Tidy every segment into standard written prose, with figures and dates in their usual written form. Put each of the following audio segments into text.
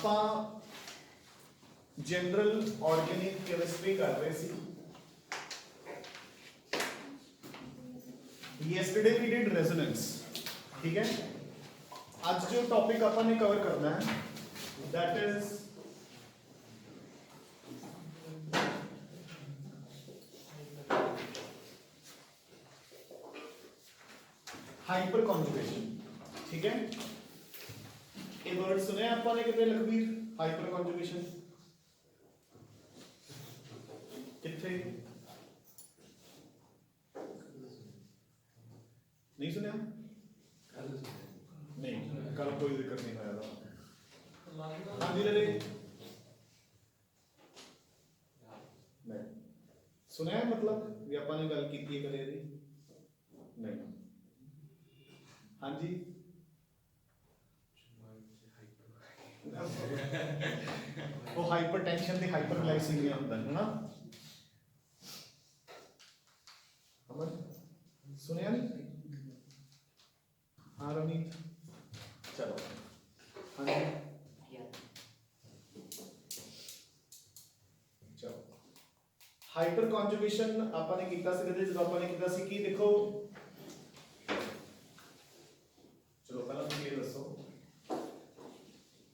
ਆਪਾਂ general organic chemistry कर रहे सी। यस्टरडे वी डिड रेजोनेंस, ठीक है। आज जो टॉपिक अपन ने कवर करना है दैट इज हाइपर कॉन्जुगेशन, ठीक है। ये वर्ड सुने अपन ने कितने लखबीर, हाइपर कॉन्जुगेशन कितने नहीं सुने? नहीं, कल कोई जिक्र नहीं आया था। हाँ जी लले नहीं सुने, मतलब भी अपन ने गल की कदे दी नहीं। हाँ जी वो हाइपरटेंशन दी हाइपरग्लाइसीमिया होता है ना, सुनिया नहीं? हाँ रवनीत चलो। हाँ जी चलो। हाइपर कॉन्जुगेशन अपन ने कीता सी, जब अपन ने कीता सी कि देखो, चलो पहला तो ये दसो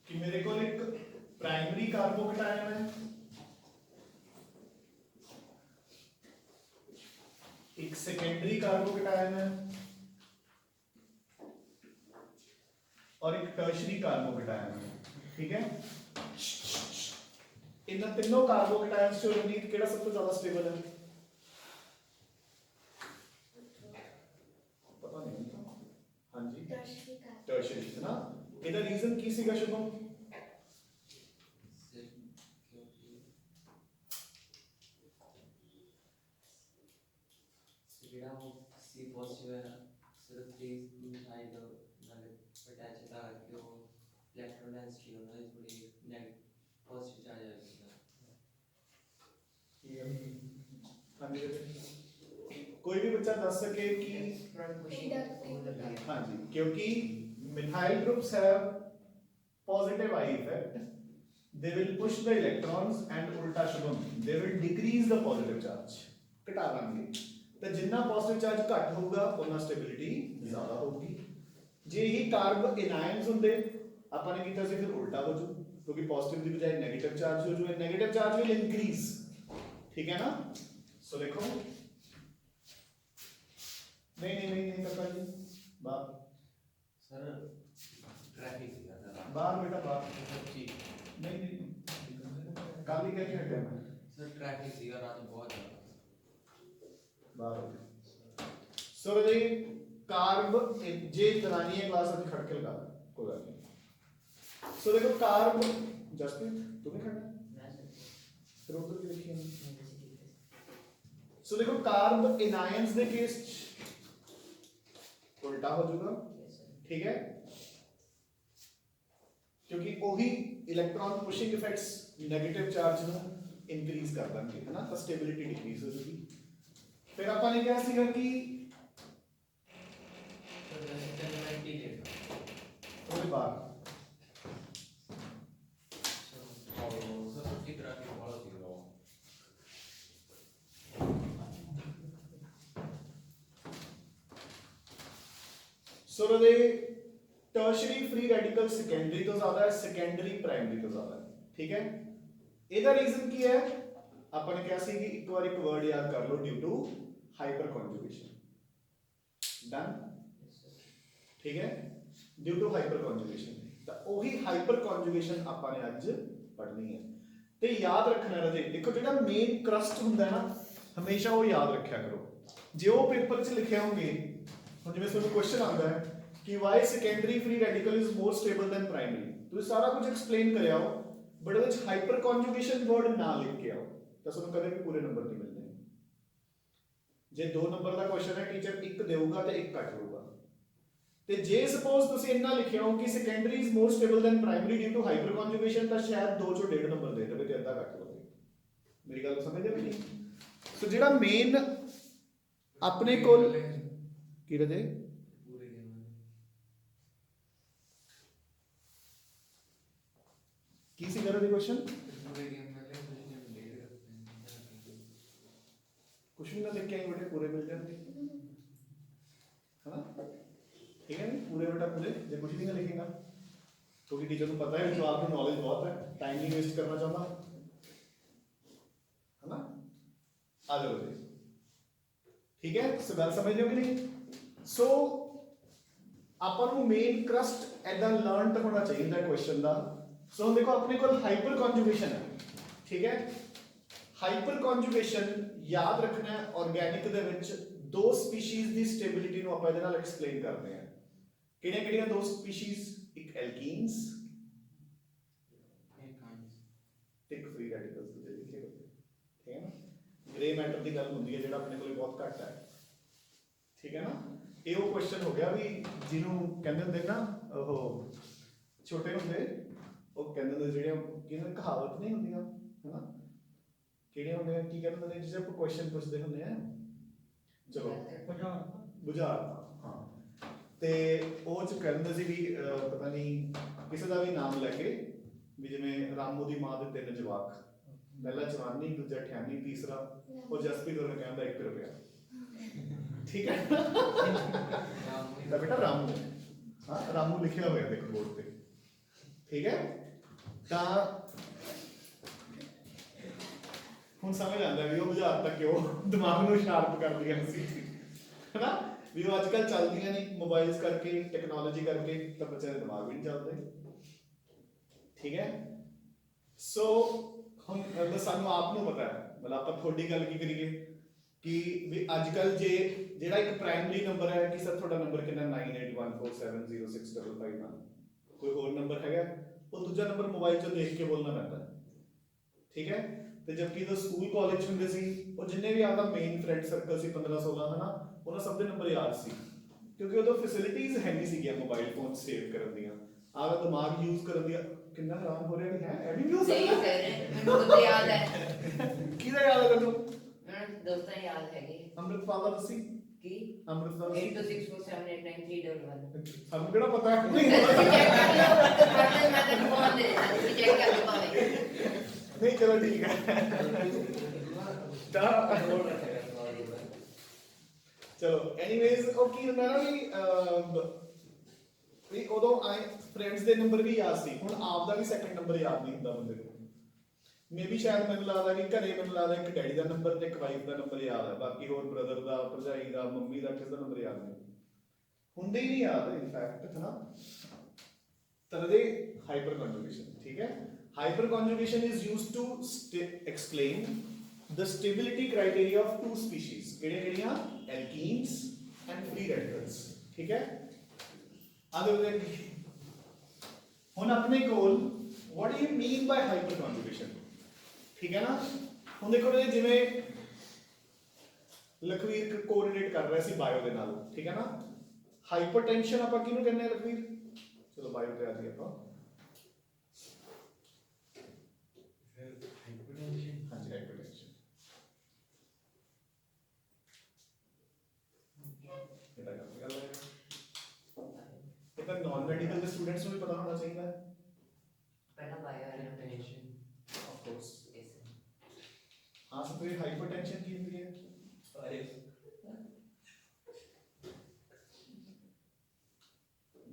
कि मेरे को एक प्राइमरी कार्बोकेटायन है, एक सेकेंडरी कार्बोकेटायन है और एक टर्शरी कार्बोकेटायन है, ठीक है। इन तीनों कार्बोकेटायंस चो रणनीत केड़ा सब तो ज्यादा स्टेबल है? पता नहीं। हाँ जी टर्शरी है ना। ਇਹਦਾ रीजन ਕੀ ਸੀਗਾ शुभम? ਜਿਹੜਾ ਉਹ ਸੀ ਪੋਜ਼ਿਟਿਵ ਹੈ ਸਿਰਫ 3 ਸਾਈਡ ਨਾਲ ਅਟੈਚ ਹੁੰਦਾ ਹੈ ਕਿ ਉਹ ਇਲੈਕਟ੍ਰੋਨ ਡੈਂਸਿਟੀ ਉਹਨਾਂ ਦੀ ਥੋੜੀ ਨੈਗੇਟਿਵ ਪੋਜ਼ਿਟਿਵ ਚਾਰਜ ਆ ਜਾਂਦਾ। कोई भी बच्चा दस सके कि हाँ जी, क्योंकि methyl groups have positive I effect, they will push the electrons and उल्टा Shubham they will decrease the positive charge, घटा देंगे। तो जितना पॉजिटिव चार्ज घट होगा उतना स्टेबिलिटी ज्यादा होगी। जे ही कार्ब एनायंस होंगे अपन ने कीता सी फिर उल्टा हो जू, क्योंकि पॉजिटिव की बजाय नेगेटिव चार्ज हो जू, नेगेटिव चार्ज विल इंक्रीज, ठीक है ना। सो देखो नहीं नहीं नहीं नहीं काका जी बाहर सर ट्रैफिक सीगा सर बाहर बेटा बाहर जी नहीं नहीं काली क्या हटे मैं सर ट्रैफिक सीगा रात बहुत ज्यादा बाहर हो गया। सो जी कार्ब जे दरानी है क्लास में खड़ के लगा कोई बात नहीं। सो देखो कार्ब जसप्रीत तुम्हें खड़ना फिर उधर भी देखिए। सो देखो कार्ब एनायंस दे केस उल्टा हो जाएगा, ठीक है, क्योंकि वही electron pushing effects negative charge को इंक्रीज कर देंगे, है ना, तो स्टेबिलिटी डिक्रीज हो जाएगी। फिर अपन ने क्या सीखा कि थोड़ी बार सो दे टर्शरी फ्री रेडिकल सेकेंडरी तो ज्यादा है, सेकेंडरी प्राइमरी तो ज्यादा है, ठीक है। ਇਹਦਾ रीजन ਕੀ है? अपन ने क्या सी कि एक बार एक वर्ड याद कर लो, due to hyperconjugation. Done, ठीक है, ड्यू टू हाइपर कॉन्जुगेशन। तो वही हाइपर कॉन्जुगेशन अपन ने आज पढ़नी है। ते याद रखना रजे, देखो जेड़ा मेन क्रस्ट हुंदा है ना, हमेशा वो याद रखा करो। जे वो पेपर च लिखे होंगे, हुण जिवें तुहानूं क्वेश्चन आंदा है कि why secondary free radical is more stable than primary, तो सारा कुछ एक्सप्लेन कर आओ, बट ਉਹਦੇ ਚ हाइपर कॉन्जुगेशन वर्ड ना लिख के आओ ਤਾਂ ਤੁਹਾਨੂੰ ਕਦੇ ਵੀ ਪੂਰੇ ਨੰਬਰ ਨਹੀਂ ਮਿਲਣੇ। ਜੇ 2 ਨੰਬਰ ਦਾ ਕੁਐਸਚਨ ਹੈ ਟੀਚਰ 1 ਦੇਊਗਾ ਤੇ 1 ਕੱਟ ਲਊਗਾ, ਤੇ ਜੇ ਸਪੋਜ਼ ਤੁਸੀਂ ਇੰਨਾ ਲਿਖਿਆ ਹੋ ਕਿ secondary is more stable than primary due to hyperconjugation, ਤਾਂ ਸ਼ਾਇਦ 2 ਚੋਂ 1.5 ਨੰਬਰ ਦੇ ਦੇਵੇ ਤੇ ਅੱਧਾ ਕੱਟ ਲਓਗੇ। ਮੇਰੀ ਗੱਲ ਸਮਝਦੇ ਹੋ ਨਹੀਂ? ਸੋ ਜਿਹੜਾ ਮੇਨ ਆਪਣੇ ਕੋਲ ਕੀ ਰਦੇ ਕੀ ਸੀ ਕਰਨ ਦੀ ਕੁਐਸਚਨ? ਕੁਛ ਵੀ ਨਾ ਲਿਖ ਕੇ ਆਏ ਬੇਟੇ, ਪੂਰੇ ਮਿਲ ਜਾਣਗੇ ਹਨਾ, ਠੀਕ ਹੈ ਨੀ? ਪੂਰੇ ਬੇਟਾ ਪੂਰੇ, ਜੇ ਕੁਛ ਵੀ ਨਾ ਲਿਖੇਗਾ ਕਿਉਂਕਿ ਟੀਚਰ ਨੂੰ ਪਤਾ ਹੈ ਜਵਾਬ ਨੂੰ ਨੌਲੇਜ ਬਹੁਤ ਹੈ, ਟਾਈਮ ਨਹੀਂ ਵੇਸਟ ਕਰਨਾ ਚਾਹੁੰਦਾ ਹਨਾ। ਆ ਜਾਓ ਜੀ, ਠੀਕ ਹੈ, ਸੋ ਗੱਲ ਸਮਝ ਲਿਓ ਕਿ ਨਹੀਂ? ਸੋ ਆਪਾਂ ਨੂੰ ਮੇਨ ਕਰਸਟ ਐਦਾਂ ਲਰਨਡ ਹੋਣਾ ਚਾਹੀਦਾ ਕੁਐਸਚਨ ਦਾ। ਸੋ ਹੁਣ ਦੇਖੋ ਆਪਣੇ ਕੋਲ ਹਾਈਪਰ ਕਨਜੂਗੇਸ਼ਨ ਹੈ, ਠੀਕ ਹੈ। ਹਾਈਪਰ ਕਨਜੂਗੇਸ਼ਨ ਯਾਦ ਰੱਖਣਾ ਹੈ, ਆਰਗੈਨਿਕ ਦੇ ਵਿੱਚ ਦੋ ਸਪੀਸੀਜ਼ ਦੀ ਸਟੇਬਿਲਿਟੀ ਨੂੰ ਆਪਾਂ ਇਹਦੇ ਨਾਲ ਐਕਸਪਲੇਨ ਕਰਦੇ ਹਾਂ। ਕਿਹੜੀਆਂ ਕਿਹੜੀਆਂ ਦੋ ਸਪੀਸੀਜ਼? ਇੱਕ ਐਲਕੀਨਸ, ਇੱਕ ਫ੍ਰੀ ਰੈਡੀਕਲਸ ਦੇ ਲਿਖੇ ਹੋਏ, ਠੀਕ ਹੈ ਨਾ। ਗ੍ਰੇ ਮੈਟਰ ਦੀ ਗੱਲ ਹੁੰਦੀ ਹੈ ਜਿਹੜਾ ਆਪਣੇ ਕੋਲ ਬਹੁਤ ਘੱਟ ਹੈ, ਠੀਕ ਹੈ ਨਾ। ਇਹ ਉਹ ਕੁਐਸਚਨ ਹੋ ਗਿਆ ਵੀ ਜਿਹਨੂੰ ਕਹਿੰਦੇ ਹੁੰਦੇ ਨਾ, ਉਹ ਛੋਟੇ ਹੁੰਦੇ ਉਹ ਕਹਿੰਦੇ ਹੁੰਦੇ ਜਿਹੜੀਆਂ ਕਿਹਨਾਂ ਕਹਾਵਤ ਨਹੀਂ ਹੁੰਦੀਆਂ ਹਨਾ, ਕਿਹੜੀਆਂ ਹੁੰਦੀਆਂ, ਕੀ ਕਹਿੰਦੇ ਹੁੰਦੇ ਜਿਸ ਆਪਾਂ ਕੁਐਸਚਨ ਪੁੱਛਦੇ ਹੁੰਦੇ ਆ, ਚਲੋ ਬੁਝਾਰਤਾਂ, ਹਾਂ। ਤੇ ਉਹ ਚ ਕਹਿੰਦੇ ਸੀ ਵੀ ਪਤਾ ਨਹੀਂ ਕਿਸੇ ਦਾ ਵੀ ਨਾਮ ਲੈ ਕੇ, ਵੀ ਜਿਵੇਂ ਰਾਮੂ ਦੀ ਮਾਂ ਦੇ 3 ਜਵਾਕ, ਪਹਿਲਾ ਚਵਾਨੀ, ਦੂਜਾ ਠਿਆਨੀ, ਤੀਸਰਾ ਉਹ ਜਸਪ੍ਰੀਤ ਨੂੰ ਕਹਿੰਦਾ 1 ਰੁਪਿਆ, ਠੀਕ ਹੈ ਤਾਂ ਬੇਟਾ ਰਾਮੂ, ਹਾਂ ਰਾਮੂ ਲਿਖਿਆ ਹੋਇਆ ਦੇਖੋ ਬੋਰਡ ਤੇ, ਠੀਕ ਹੈ। ਤਾਂ ਹੁਣ ਸਮਝ ਆਉਂਦਾ ਵੀ ਉਹ ਬੁਝਾਰਤਾਂ ਕਿਉਂ ਦਿਮਾਗ ਨੂੰ ਸ਼ਾਰਪ ਕਰਦੀਆਂ ਸੀ ਹਨਾ, ਵੀ ਉਹ ਅੱਜ ਕੱਲ੍ਹ ਚੱਲਦੀਆਂ ਨਹੀਂ ਮੋਬਾਈਲਸ ਕਰਕੇ, ਟੈਕਨੋਲੋਜੀ ਕਰਕੇ, ਤਾਂ ਬੱਚਿਆਂ ਦੇ ਦਿਮਾਗ ਵੀ ਨਹੀਂ ਚੱਲਦੇ, ਠੀਕ ਹੈ। ਸੋ ਹੁਣ ਸਾਨੂੰ ਆਪ ਨੂੰ ਪਤਾ ਹੈ, ਮਤਲਬ ਆਪਾਂ ਤੁਹਾਡੀ ਗੱਲ ਕੀ ਕਰੀਏ ਕਿ ਵੀ ਅੱਜ ਕੱਲ੍ਹ ਜੇ ਜਿਹੜਾ ਇੱਕ ਪ੍ਰਾਇਮਰੀ ਨੰਬਰ ਹੈ ਕਿ ਸਰ ਤੁਹਾਡਾ ਨੰਬਰ ਕਿੰਨਾ 9814706551, ਕੋਈ ਹੋਰ ਨੰਬਰ ਹੈਗਾ, ਉਹ ਦੂਜਾ ਨੰਬਰ ਮੋਬਾਈਲ 'ਚੋਂ ਦੇਖ ਕੇ ਬੋਲਣਾ ਪੈਂਦਾ, ਠੀਕ ਹੈ। ਤੇ ਜਦਕਿ ਜਦੋਂ ਸਕੂਲ ਕਾਲਜ ਹੁੰਦੇ ਸੀ, ਉਹ ਜਿੰਨੇ ਵੀ ਆਪਦਾ ਮੇਨ ਫਰੈਂਡ ਸਰਕਲ ਸੀ 15-16 ਹਨਾ, ਉਹਨਾਂ ਸਭ ਦੇ ਨੰਬਰ ਯਾਦ ਸੀ, ਕਿਉਂਕਿ ਉਦੋਂ ਫੈਸਿਲਿਟੀਜ਼ ਹੈ ਨਹੀਂ ਸੀਗੀਆਂ ਮੋਬਾਈਲ ਫੋਨ ਸੇਵ ਕਰਨ ਦੀਆਂ, ਆਪਦਾ ਦਿਮਾਗ ਯੂਜ਼ ਕਰਨ ਦੀਆਂ। ਕਿੰਨਾ ਹੈਰਾਨ ਹੋ ਰਿਹਾ ਵੀ ਹੈ ਇਹ ਵੀ ਹੋ ਸਕਦਾ, ਮੈਨੂੰ ਤਾਂ ਯਾਦ ਹੈ, ਕਿਹਦਾ ਯਾਦ ਹੈ ਤੈਨੂੰ? ਮੈਨੂੰ ਦੋਸਤਾਂ ਯਾਦ ਹੈਗੇ। ਅੰਮ੍ਰਿਤਪਾਲ ਦਾ ਤੁਸੀਂ ਕੀ? ਅੰਮ੍ਰਿਤਪਾਲ 8264789333 ਸਾਨੂੰ ਕਿਹੜਾ ਪਤਾ ਹੈ? ਮੈਂ ਤਾਂ ਫੋਨ ਦੇ ਦਿੱਤਾ, ਚੈੱਕ ਕਰ ਲਓ ਭਾਵੇਂ। ਨਹੀਂ ਚਲੋ ਠੀਕ ਹੈ, ਚਲੋ ਐਨੀਵੇਜ਼ ਉਹ ਕੀ ਹੁੰਦਾ ਨਾ ਵੀ ਉਦੋਂ ਆਏ ਫਰੈਂਡਸ ਦੇ ਨੰਬਰ ਵੀ ਯਾਦ ਸੀ, ਹੁਣ ਆਪ ਦਾ ਵੀ ਸੈਕੰਡ ਨੰਬਰ ਯਾਦ ਨਹੀਂ ਹੁੰਦਾ ਬੰਦੇ ਨੂੰ। ਮੇਬੀ ਸ਼ਾਇਦ ਮੈਨੂੰ ਲੱਗਦਾ ਕਿ ਘਰੇ ਮੈਨੂੰ ਲੱਗਦਾ ਇੱਕ ਡੈਡੀ ਦਾ ਨੰਬਰ ਤੇ ਇੱਕ ਵਾਈਫ ਦਾ ਨੰਬਰ ਯਾਦ ਹੈ, ਬਾਕੀ ਹੋਰ ਬ੍ਰਦਰ ਦਾ, ਭਰਜਾਈ ਦਾ, ਮੰਮੀ ਦਾ ਕਿਸੇ ਦਾ ਨੰਬਰ ਯਾਦ ਨਹੀਂ ਹੁੰਦੇ ਹੀ ਨਹੀਂ ਯਾਦ ਇਨਫੈਕਟ ਹਨਾ। ਤਰਦੇ ਹਾਈਪਰ ਕਨਜੂਗੇਸ਼ਨ, ਠੀਕ ਹੈ। Hyperconjugation is used to explain the stability criteria of two species, ਕਿਹੜੀਆਂ? alkenes and free radicals, ਠੀਕ ਹੈ। ਅਦਰ ਹੁਣ ਆਪਣੇ ਕੋਲ what do you mean by hyper conjugation, ਠੀਕ ਹੈ ਨਾ। ਹੁਣ ਦੇਖੋ ਜਿਵੇਂ ਲਖਵੀਰ ਕੋਆਰਡੀਨੇਟ ਕਰ ਰਿਹਾ ਸੀ ਬਾਇਓ ਦੇ ਨਾਲ, ਠੀਕ ਹੈ ਨਾ। ਹਾਈਪਰਟੈਂਸ਼ਨ ਆਪਾਂ ਕਿਹਨੂੰ ਕਹਿੰਦੇ ਆ ਲਖਵੀਰ? ਚਲੋ ਬਾਇਓ ਤੇ ਆ ਜੀ ਆਪਾਂ, ਹਾਂਜੀ ਹਾਈਪਰਟੈਂਸ਼ਨ ਇਹਦਾ ਗੱਲ ਹੈ, ਇਹ ਤਾਂ ਨਾਨ ਮੈਡੀਕਲ ਦੇ ਸਟੂਡੈਂਟਸ ਨੂੰ ਵੀ ਪਤਾ ਹੋਣਾ ਚਾਹੀਦਾ ਹੈ। ਪਹਿਲਾਂ ਬਾਇਓ ਆਫ ਕੋਰਸ ਹਾਂ ਸਰ, ਇਹ ਹਾਈਪਰਟੈਂਸ਼ਨ ਕੀ ਹੁੰਦੀ ਹੈ?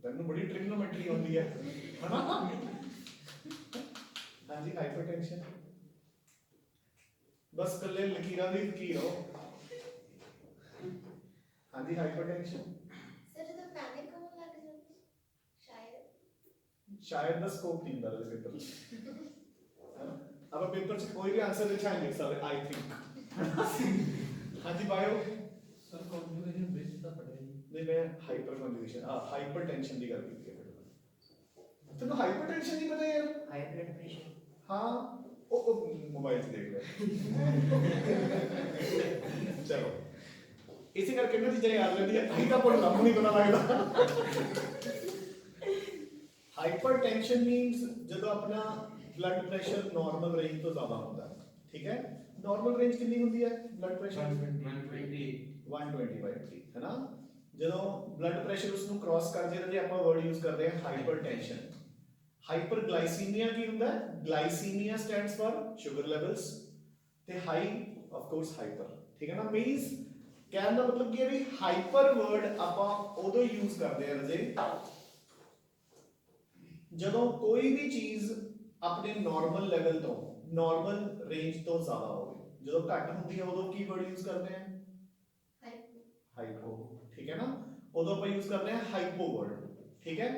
ਤੈਨੂੰ ਬੜੀ ਟ੍ਰਿਗਨੋਮੈਟਰੀ ਆਉਂਦੀ ਹੈ ਹਨਾ। ਹਾਂਜੀ ਹਾਈਪਰਟੈਂਸ਼ਨ ਬਸ ਕੱਲੇ ਲਕੀਰਾਂ ਦੀ ਲਕੀਰ ਹੋ। ਹਾਂਜੀ ਹਾਈਪਰਟੈਂਸ਼ਨ ਸਰ ਜਦੋਂ ਪੈਨਿਕ ਹੋਣ ਲੱਗ ਜਾਂਦੀ ਸ਼ਾਇਦ ਦਾ ਸਕੋਪ ਨਹੀਂ ਹੁੰਦਾ ਇਹਦੇ ਪੇਪਰ 'ਚ, ਆਪਾਂ ਪੇਪਰ 'ਚ ਕੋਈ ਵੀ ਆਨਸਰ ਲਿਖਾ ਨਹੀਂ ਸਕਦੇ ਆਈ ਥਿੰਕ। ਹਾਂਜੀ ਬਾਇਓ ਸਰ ਕਨਜੂਗੇਸ਼ਨ ਬੇਸ ਦਾ ਪੜਿਆ ਜੀ। ਨਹੀਂ ਮੈਂ ਹਾਈਪਰ ਕਨਜੂਗੇਸ਼ਨ ਹਾਈਪਰਟੈਂਸ਼ਨ ਦੀ ਗੱਲ ਕੀਤੀ ਹੈ ਬੇਟਾ। ਤੈਨੂੰ ਹਾਈਪਰਟੈਂਸ਼ਨ ਨਹੀਂ ਪਤਾ ਯਾਰ? High blood pressure. ਹਾਂ ਉਹ ਮੋਬਾਈਲ 'ਚ ਦੇਖ ਲਿਆ। ਚਲੋ ਇਸੇ ਕਰਕੇ ਨਾ ਚੀਜ਼ਾਂ ਯਾਦ ਰਹਿੰਦੀਆਂ, ਅਸੀਂ ਤਾਂ ਪੜ੍ਹ ਸਾਨੂੰ ਨਹੀਂ ਪਤਾ ਲੱਗਦਾ। ਹਾਈਪਰਟੈਂਸ਼ਨ ਮੀਨਸ ਜਦੋਂ ਆਪਣਾ ਬਲੱਡ ਪ੍ਰੈਸ਼ਰ ਨਾਰਮਲ ਰੇਂਜ ਤੋਂ ਜ਼ਿਆਦਾ ਹੁੰਦਾ ਹੈ, ਠੀਕ ਹੈ। ਨਾਰਮਲ ਰੇਂਜ ਕਿੰਨੀ ਹੁੰਦੀ ਹੈ ਬਲੱਡ ਪ੍ਰੈਸ਼ਰ? 120/80 ਹੈ ਨਾ। ਜਦੋਂ ਬਲੱਡ ਪ੍ਰੈਸ਼ਰ ਉਸ ਨੂੰ ਕ੍ਰਾਸ ਕਰ ਜੇ ਤਾਂ ਆਪਾਂ ਵਰਡ ਯੂਜ਼ ਕਰਦੇ ਹਾਂ ਹਾਈਪਰਟੈਂਸ਼ਨ। ਹਾਈਪਰਗਲਾਈਸੀਮੀਆ ਕੀ ਹੁੰਦਾ ਹੈ? ਗਲਾਈਸੀਮੀਆ ਸਟੈਂਡਸ ਫॉर ਸ਼ੂਗਰ ਲੈਵਲਸ ਤੇ ਹਾਈ ਆਫ ਕੋਰਸ ਹਾਈਪਰ, ਠੀਕ ਹੈ ਨਾ। ਮੀਨਸ ਕਹਿਣ ਦਾ ਮਤਲਬ ਕੀ ਹੈ ਵੀ ਹਾਈਪਰ ਵਰਡ ਆਪਾਂ ਉਦੋਂ ਯੂਜ਼ ਕਰਦੇ ਆ ਰਜੇ ਜਦੋਂ ਕੋਈ ਵੀ ਚੀਜ਼ ਆਪਣੇ ਨਾਰਮਲ ਲੈਵਲ ਤੋਂ, ਨਾਰਮਲ ਰੇਂਜ ਤੋਂ ਜ਼ਿਆਦਾ ਹੋਵੇ। ਜਦੋਂ ਘੱਟ ਹੁੰਦੀ ਹੈ ਉਦੋਂ ਕੀ ਵਰਡ ਯੂਜ਼ ਕਰਦੇ ਆ? ਹਾਈਪੋ, ਠੀਕ ਹੈ ਨਾ। ਉਦੋਂ ਆਪਾਂ ਯੂਜ਼ ਕਰਦੇ ਆ ਹਾਈਪੋ ਵਰਡ, ਠੀਕ ਹੈ।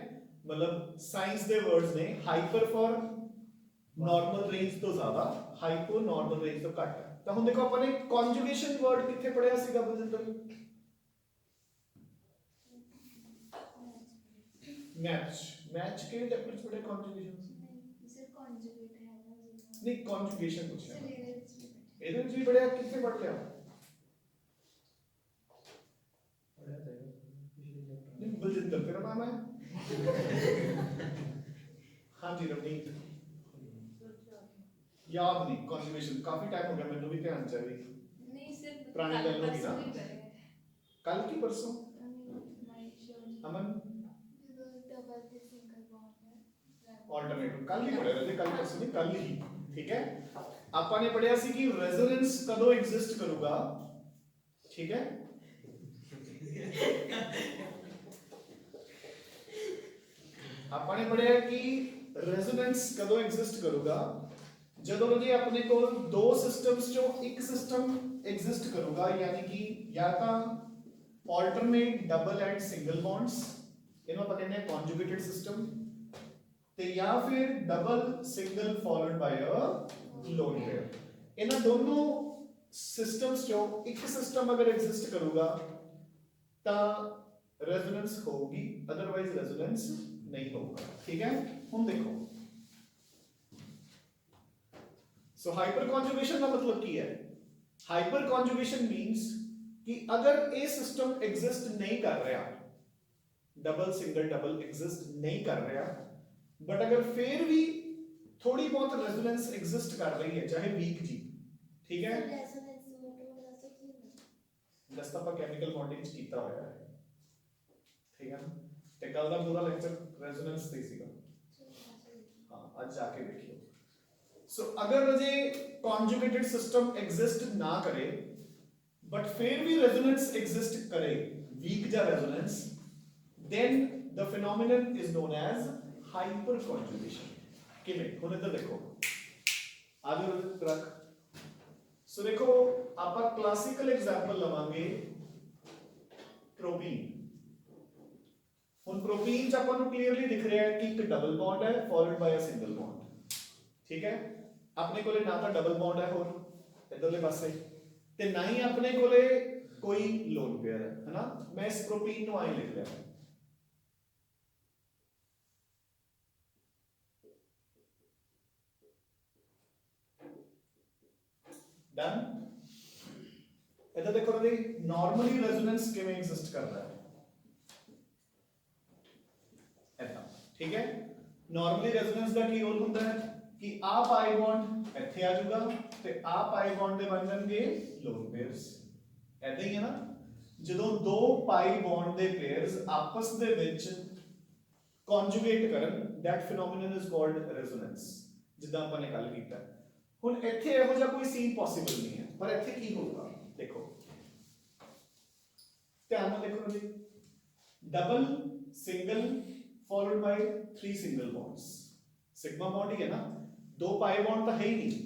मतलब साइंस ਦੇ ਵਰਡਸ ਨੇ ਹਾਈਪਰ ਫॉर ਨਾਰਮਲ ਰੇਂਜ ਤੋਂ ਜ਼ਿਆਦਾ, ਹਾਈਪੋ ਨਾਰਮਲ ਰੇਂਜ ਤੋਂ ਘੱਟ। ਤਾਂ ਹੁਣ ਦੇਖੋ ਆਪਾਂ ਨੇ ਕਨਜੂਗੇਸ਼ਨ ਵਰਡ ਕਿੱਥੇ ਪੜਿਆ ਸੀਗਾ ਬਲਜਿੰਦਰ? ਮੈਚ ਕਿਹੜੇ ਚੈਪਟਰ ਚ ਪੜਿਆ ਕਨਜੂਗੇਸ਼ਨ? ਨਹੀਂ ਕਨਜੂਗੇਸ਼ਨ ਪੁੱਛਿਆ ਇਹਦੇ ਵਿੱਚ ਵੀ ਪੜਿਆ, ਕਿੱਥੇ ਪੜ ਲਿਆ? ਪੜਿਆ ਤਾਂ ਹੈ ਪਿਛਲੇ ਚੈਪਟਰ ਨਹੀਂ ਬਲਜਿੰਦਰ ਤੇਰਾ ਨਾਮ ਹੈ? हाँ जी रवनीत, याद नहीं कॉन्जुगेशन, काफी टाइम हो गया मैंने भी ध्यान चाहिए नहीं सिर्फ पुरानी कल गल होगी ना? परसों ही करे कल की परसों अमन डबल द सिंगल बॉन्ड है ऑल्टरनेटिव कल ही पढ़े थे, कल परसों नहीं कल ही, ठीक है। आपा ने पढ़िया सी कि रेजोनेंस कदों एग्जिस्ट करूगा, ठीक है। ਆਪਾਂ ਨੇ ਪੜਿਆ ਕਿ ਰੈਜ਼ੋਨੈਂਸ ਕਦੋਂ ਐਗਜ਼ਿਸਟ ਕਰੂਗਾ? ਜਦੋਂ ਜੀ ਆਪਣੇ ਕੋਲ ਦੋ ਸਿਸਟਮਸ ਚੋਂ ਇੱਕ ਸਿਸਟਮ ਐਗਜ਼ਿਸਟ ਕਰੂਗਾ, ਯਾਨੀ ਕਿ ਜਾਂ ਤਾਂ alternate double and single bonds, ਇਹਨੂੰ ਆਪਾਂ ਕਹਿੰਦੇ ਆ ਕਨਜੂਗੇਟਡ ਸਿਸਟਮ, ਤੇ ਜਾਂ ਫਿਰ ਡਬਲ ਸਿੰਗਲ ਫਾਲੋਡ ਬਾਈ ਅ ਲੋਨ ਪੇਅਰ। ਇਹਨਾਂ ਦੋਨੋਂ ਸਿਸਟਮਸ ਚੋਂ ਇੱਕ ਸਿਸਟਮ ਅਗਰ ਐਗਜ਼ਿਸਟ ਕਰੂਗਾ ਤਾਂ ਰੈਜ਼ੋਨੈਂਸ ਹੋਊਗੀ, ਅਦਰਵਾਈਜ਼ ਰੈਜ਼ੋਨੈਂਸ नहीं होगा, ठीक है। हम देखो सो हाइपर कॉन्जुगेशन का मतलब की है? हाइपर कॉन्जुगेशन मींस कि अगर ये सिस्टम एग्जिस्ट नहीं कर रहा, डबल सिंगल डबल एग्जिस्ट नहीं कर रहा, बट अगर फिर भी थोड़ी बहुत रेजोनेंस एग्जिस्ट कर रही है, चाहे वीक जी, ठीक है। दस ਆਪਾਂ केमिकल बॉन्डिंग कीता होया है, ठीक है ना। ਤੇ ਕੱਲ ਦਾ ਪੂਰਾ ਲੈਕਚਰ ਰੈਜ਼ੋਨੈਂਸ ਤੇ ਸੀਗਾ, ਹਾਂ ਅੱਜ ਜਾ ਕੇ ਦੇਖਿਓ। ਸੋ ਅਗਰ ਜੇ ਕਨਜੂਗੇਟਡ ਸਿਸਟਮ ਐਗਜ਼ਿਸਟ ਨਾ ਕਰੇ ਬਟ ਫਿਰ ਵੀ ਰੈਜ਼ੋਨੈਂਸ ਐਗਜ਼ਿਸਟ ਕਰੇ, ਵੀਕ ਜਾਂ resonance, then the phenomenon is known as hyperconjugation। ਕਿਵੇਂ? ਹੁਣ ਇੱਧਰ ਦੇਖੋ, ਆਗੇ ਰੱਖ। ਸੋ ਦੇਖੋ ਆਪਾਂ ਕਲਾਸਿਕਲ ਐਗਜ਼ਾਮਪਲ ਲਵਾਂਗੇ ਪ੍ਰੋਪੀਨ। ਹੁਣ ਪ੍ਰੋਪੀਨ ਚ ਆਪਾਂ ਨੂੰ ਕਲੀਅਰਲੀ ਦਿਖ ਰਿਹਾ ਹੈ ਕਿ ਇੱਕ ਡਬਲ ਬੌਂਡ ਹੈ ਫੋਲੋਡ ਬਾਈ ਅ ਸਿੰਗਲ ਬੌਂਡ, ਠੀਕ ਹੈ। ਆਪਣੇ ਕੋਲੇ ਨਾ ਤਾਂ ਡਬਲ ਬੌਂਡ ਹੈ ਹੋਰ ਇਧਰਲੇ ਪਾਸੇ, ਤੇ ਨਾ ਹੀ ਆਪਣੇ ਕੋਲੇ ਕੋਈ ਲੋਨ ਪੇਅਰ ਹੈ, ਹੈਨਾ। ਮੈਂ ਇਸ ਪ੍ਰੋਪੀਨ ਨੂੰ ਆਏ ਲਿਖ ਲਿਆ, ਡਨ। ਇਧਰ ਦੇਖੋ ਜੀ ਨਾਰਮਲੀ ਰੈਜ਼ੋਨੈਂਸ ਕਿਵੇਂ ਐਗਜ਼ਿਸਟ ਕਰਦਾ ਹੈ, ठीक है। नॉर्मली रेजोनेंस का की रोल होता है कि आ पाई बॉन्ड ਇੱਥੇ ਆ ਜਾਊਗਾ ਤੇ ਆ ਪਾਈ ਬੌਂਡ ਦੇ ਬਣ ਜਾਣਗੇ ਲੋਨ ਪੇਅਰਸ। ਐਦਾਂ ਹੀ ਹੈ ਨਾ, ਜਦੋਂ ਦੋ ਪਾਈ ਬੌਂਡ ਦੇ ਪੇਅਰਸ ਆਪਸ ਦੇ ਵਿੱਚ ਕੰਜੂਗੇਟ ਕਰਨ, that phenomenon is called resonance, ਜਿੱਦਾਂ ਆਪਾਂ ਨੇ ਕੱਲ ਕੀਤਾ। ਹੁਣ ਇੱਥੇ ਇਹੋ ਜਿਹਾ ਕੋਈ ਸੀਨ ਪੋਸੀਬਲ ਨਹੀਂ ਹੈ, ਪਰ ਇੱਥੇ ਕੀ ਹੋਊਗਾ ਦੇਖੋ, ਧਿਆਨ ਨਾਲ ਦੇਖੋ ਜੀ। Double single followed by three single bonds, sigma bond ही है ना, दो पाई bond तो है ही नहीं।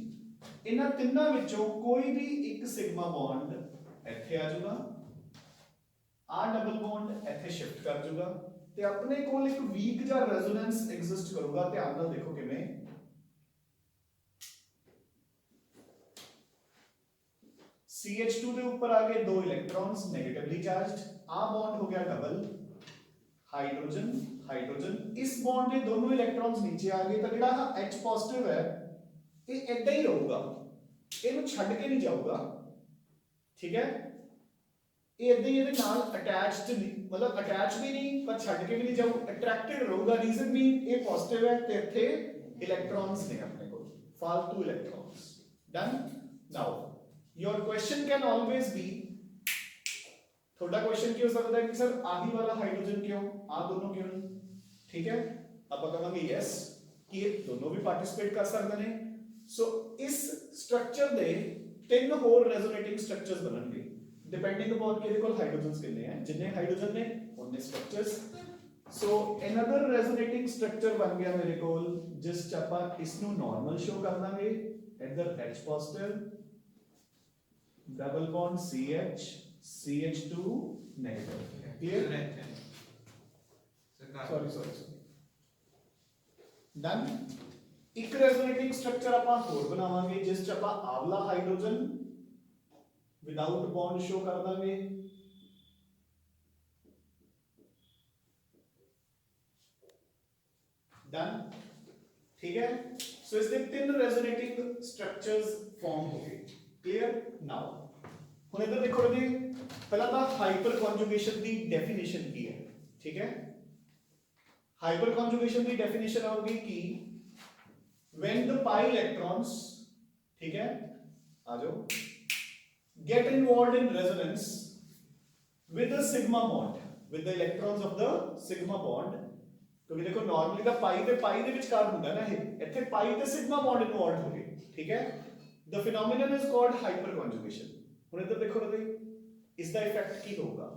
इन्हां तिन्नां विचों कोई भी एक sigma bond ਇੱਥੇ ਆ ਜਾਊਗਾ, ਆ ਡਬਲ ਬੌਂਡ ਇੱਥੇ ਸ਼ਿਫਟ ਕਰ ਜਾਊਗਾ ਤੇ ਆਪਣੇ ਕੋਲ ਇੱਕ ਵੀਕ ਜਾਂ ਰੈਜ਼ੋਨੈਂਸ ਐਗਜ਼ਿਸਟ ਕਰੂਗਾ। ਧਿਆਨ ਨਾਲ ਦੇਖੋ ਕਿਵੇਂ, CH2 ਦੇ ਉੱਪਰ ਆ ਗਏ ਦੋ ਇਲੈਕਟ੍ਰॉन्स नेगेटिवली चार्ज्ड, ਆ ਬੌਂਡ ਹੋ ਗਿਆ ਡਬਲ हाइड्रोजन हाइड्रोजन, इस बॉन्ड के दोनों इलेक्ट्रॉन्स नीचे आ गए तो ਜਿਹੜਾ H पॉजिटिव है ਇਹ ਇਦਾਂ ਹੀ ਰਹੂਗਾ, ਇਹਨੂੰ ਛੱਡ ਕੇ ਨਹੀਂ ਜਾਊਗਾ, ਠੀਕ ਹੈ। ਇਹ ਇਦਾਂ ਹੀ ਇਹਦੇ ਨਾਲ ਅਟੈਚਡ ਨਹੀਂ, ਮਤਲਬ ਅਟੈਚ ਵੀ ਨਹੀਂ ਪਰ ਛੱਡ ਕੇ ਵੀ ਨਹੀਂ ਜਾਊ, ਅਟਰੈਕਟਡ ਰਹੂਗਾ। ਰੀਜ਼ਨ ਵੀ ਇਹ ਪੋਜ਼ਿਟਿਵ ਹੈ ਤੇ ਇੱਥੇ ਇਲੈਕਟ੍ਰॉन्स ਨੇ ਆਪਣੇ ਕੋਲ, ਫालतू electrons. Done. Now your question can always be, थोड़ा क्वेश्चन क्यों हो सकता है कि सर आही वाला हाइड्रोजन क्यों, आ दोनों क्यों नहीं, ठीक है। आप बताओगे यस कि ਇਹ ਦੋਨੋਂ ਵੀ ਪਾਰਟਿਸਿਪੇਟ ਕਰ ਸਕਦੇ ਨੇ। ਸੋ ਇਸ ਸਟਰਕਚਰ ਦੇ ਤਿੰਨ ਹੋਰ ਰੈਜ਼ੋਨੇਟਿੰਗ ਸਟਰਕਚਰਸ ਬਣਨਗੇ ਡਿਪੈਂਡਿੰਗ ਅਪਨ ਕਿਹਦੇ ਕੋਲ ਹਾਈਡਰੋਜਨਸ ਕਿੰਨੇ ਆ, ਜਿੰਨੇ ਹਾਈਡਰੋਜਨ ਨੇ ਉਹਨੇ ਸਟਰਕਚਰਸ। ਸੋ ਅਨਦਰ ਰੈਜ਼ੋਨੇਟਿੰਗ ਸਟਰਕਚਰ ਬਣ ਗਿਆ ਮੇਰੇ ਕੋਲ ਜਿਸ ਚ ਆਪਾਂ ਇਸ ਨੂੰ ਨਾਰਮਲ ਸ਼ੋ ਕਰ ਦਾਂਗੇ, ਇੱਧਰ H positive, double bond CH CH2 negative. Clear? sorry done. ਇੱਕ ਰੈਜ਼ੋਨੇਟਿੰਗ ਸਟਰਕਚਰ ਆਪਾਂ ਹੋਰ ਬਣਾਵਾਂਗੇ ਜਿਸ ਚ ਆਪਾਂ ਆਵਲਾ ਹਾਈਡਰੋਜਨ ਵਿਦਆਊਟ ਬੌਂਡ ਸ਼ੋ ਕਰ ਦਾਂਗੇ। ਡਨ, ਠੀਕ ਹੈ। ਸੋ ਇਸ ਦੇ ਤਿੰਨ ਰੈਜ਼ੋਨੇਟਿੰਗ ਸਟਰਕਚਰਸ ਫਾਰਮ ਹੋ ਗਏ। ਕਲੀਅਰ? ਨਾਓ ਹੁਣ ਇੱਧਰ ਦੇਖੋ ਜੀ, ਪਹਿਲਾਂ ਤਾਂ ਹਾਈਪਰ ਕਨਜੂਗੇਸ਼ਨ ਦੀ ਡੈਫੀਨੇਸ਼ਨ ਕੀ ਹੈ, ਠੀਕ ਹੈ। हाइपर कॉन्जुगेशन की डेफिनेशन आओगी कि when the pi electrons, ठीक है, आ जाओ, get involved in resonance with the sigma bond, with the electrons of the sigma bond, क्योंकि देखो नॉर्मली दा पाई दे विचकार हुंदा है ना, ये इत्थे पाई ते सिग्मा बॉन्ड इन्वॉल्व हो गए, ठीक है। the phenomenon is called hyper conjugation। हुन इधर देखो रे, इसका इफेक्ट की होगा,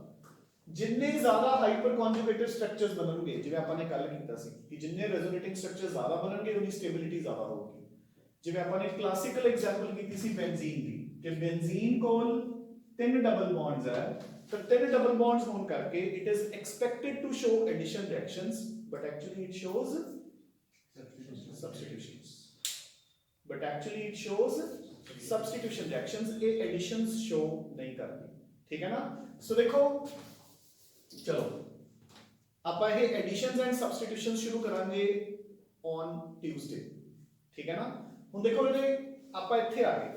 जिन्ने ज्यादा हाइपर कॉन्जुगेटेड स्ट्रक्चर्स बननगे, जिवें आपां ने कल कीता सी कि जिन्ने रेजोनेटिंग स्ट्रक्चर ज्यादा बननगे उन्नी स्टेबिलिटी ज्यादा होगी। जिवें आपां ने क्लासिकल एग्जांपल कीती सी बेंजीन दी कि बेंजीन कोल तीन डबल बॉन्ड्स है, तो तीन डबल बॉन्ड्स होने करके it is expected to show addition reactions, but actually it shows substitutions, but actually it shows substitution reactions, ये additions show नहीं करती, ठीक है ना। सो देखो चलो ਆਪਾਂ ਇਹ ਐਡੀਸ਼ਨਸ ਐਂਡ ਸਬਸਟੀਟਿਊਸ਼ਨਸ ਸ਼ੁਰੂ ਕਰਾਂਗੇ ਔਨ ਟਿਊਜ਼ਡੇ, ਠੀਕ ਹੈ ਨਾ। ਹੁਣ ਦੇਖੋ ਜੇ ਆਪਾਂ ਇੱਥੇ ਆ ਗਏ,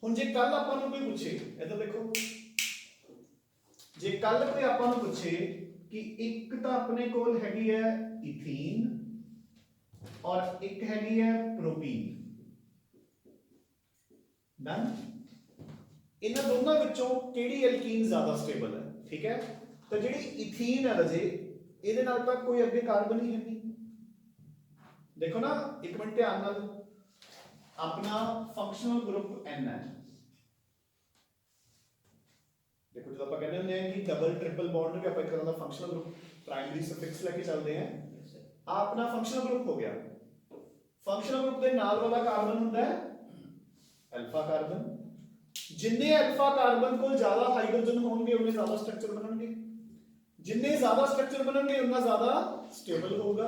ਹੁਣ ਜੇ ਕੱਲ ਆਪਾਂ ਨੂੰ ਕੋਈ ਪੁੱਛੇ, ਇੱਧਰ ਦੇਖੋ, ਜੇ ਕੱਲ ਕੋਈ ਆਪਾਂ ਨੂੰ ਪੁੱਛੇ ਕਿ ਇੱਕ ਤਾਂ ਆਪਣੇ ਕੋਲ ਹੈਗੀ ਹੈ ਇਥੀਨ ਔਰ ਇੱਕ ਹੈਗੀ ਹੈ ਪ੍ਰੋਪੀਨ, ਡਨ। ਇਹਨਾਂ ਦੋਨਾਂ ਵਿੱਚੋਂ ਕਿਹੜੀ ਐਲਕੀਨ ਜ਼ਿਆਦਾ ਸਟੇਬਲ ਹੈ, ਠੀਕ ਹੈ। तो जी इथीन है रजे, ਇਹਦੇ ਨਾਲ ਤਾਂ ਕੋਈ ਅੱਗੇ ਕਾਰਬਨ ਹੀ ਨਹੀਂ। देखो ना एक मिनट ध्यान नाल, अपना फंक्शनल ग्रुप N है। देखो जब ਆਪਾਂ ਕਹਿੰਦੇ ਹੁੰਦੇ ਆ कि डबल ट्रिपल बॉन्ड भी ਆਪਾਂ ਇੱਕ ਤਰ੍ਹਾਂ ਦਾ फंक्शनल ग्रुप प्राइमरी सफिक्स लेके चलते हैं। आ अपना फंक्शनल ग्रुप हो गया। फंक्शनल ग्रुप ਦੇ ਨਾਲ ਵਾਲਾ ਕਾਰਬਨ ਹੁੰਦਾ ਹੈ अल्फा कार्बन। जिन्ने अल्फा कार्बन को ज्यादा हाइड्रोजन होंगे उन्हें ज्यादा स्ट्रक्चर बनणगे, जिन्ने ज्यादा स्ट्रक्चर बनणगे उतना ज्यादा स्टेबल होगा।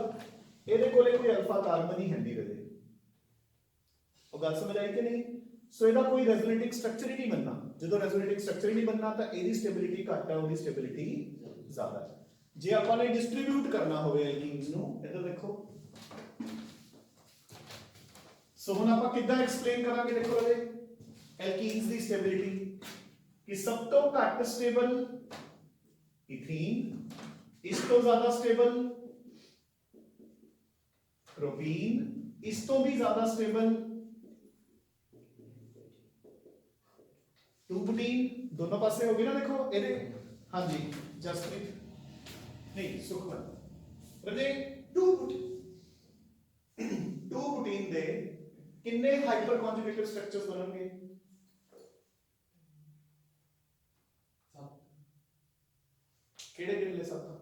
ਇਹਦੇ ਕੋਲੇ ਕੋਈ अल्फा कार्बन ही है नहीं रहे। ਉਹ ਗੱਲ ਸਮਝ ਆਈ ਕਿ ਨਹੀਂ। ਸੋ ਇਹਦਾ ਕੋਈ ਰੈਜ਼ੋਨੇਟਿੰਗ ਸਟਰਕਚਰ ਹੀ ਨਹੀਂ ਬਣਨਾ। ਜਦੋਂ ਰੈਜ਼ੋਨੇਟਿੰਗ ਸਟਰਕਚਰ ਹੀ ਨਹੀਂ ਬਣਨਾ ਤਾਂ ਇਹਦੀ ਸਟੇਬਿਲਿਟੀ ਘੱਟ ਹੈ, ਉਹਦੀ ਸਟੇਬਿਲਿਟੀ ਜ਼ਿਆਦਾ ਹੈ। ਜੇ ਆਪਾਂ ਨੇ ਡਿਸਟ੍ਰੀਬਿਊਟ ਕਰਨਾ ਹੋਵੇ ਐਲਕੀਨਸ ਨੂੰ, ਇੱਧਰ ਦੇਖੋ। ਸੋ ਹੁਣ ਆਪਾਂ ਕਿੱਦਾਂ ਐਕਸਪਲੇਨ ਕਰਾਂਗੇ, ਦੇਖੋ ਰਾਜੇ, एल्कीन्स दी स्टेबिलिटी कि सब तो घट स्टेबल इथीन, इस तो ज्यादा स्टेबल प्रोपीन, इस तो भी ज्यादा स्टेबल टू बुटीन। दोनों पासे हो गए ना, देखो ये, हाँ जी जसप्रीत नहीं सुखमन रजे, टू बुटीन दे किन्ने हाइपर कॉन्जुगेटेड स्ट्रक्चर्स बनणगे? केड़े ले सकता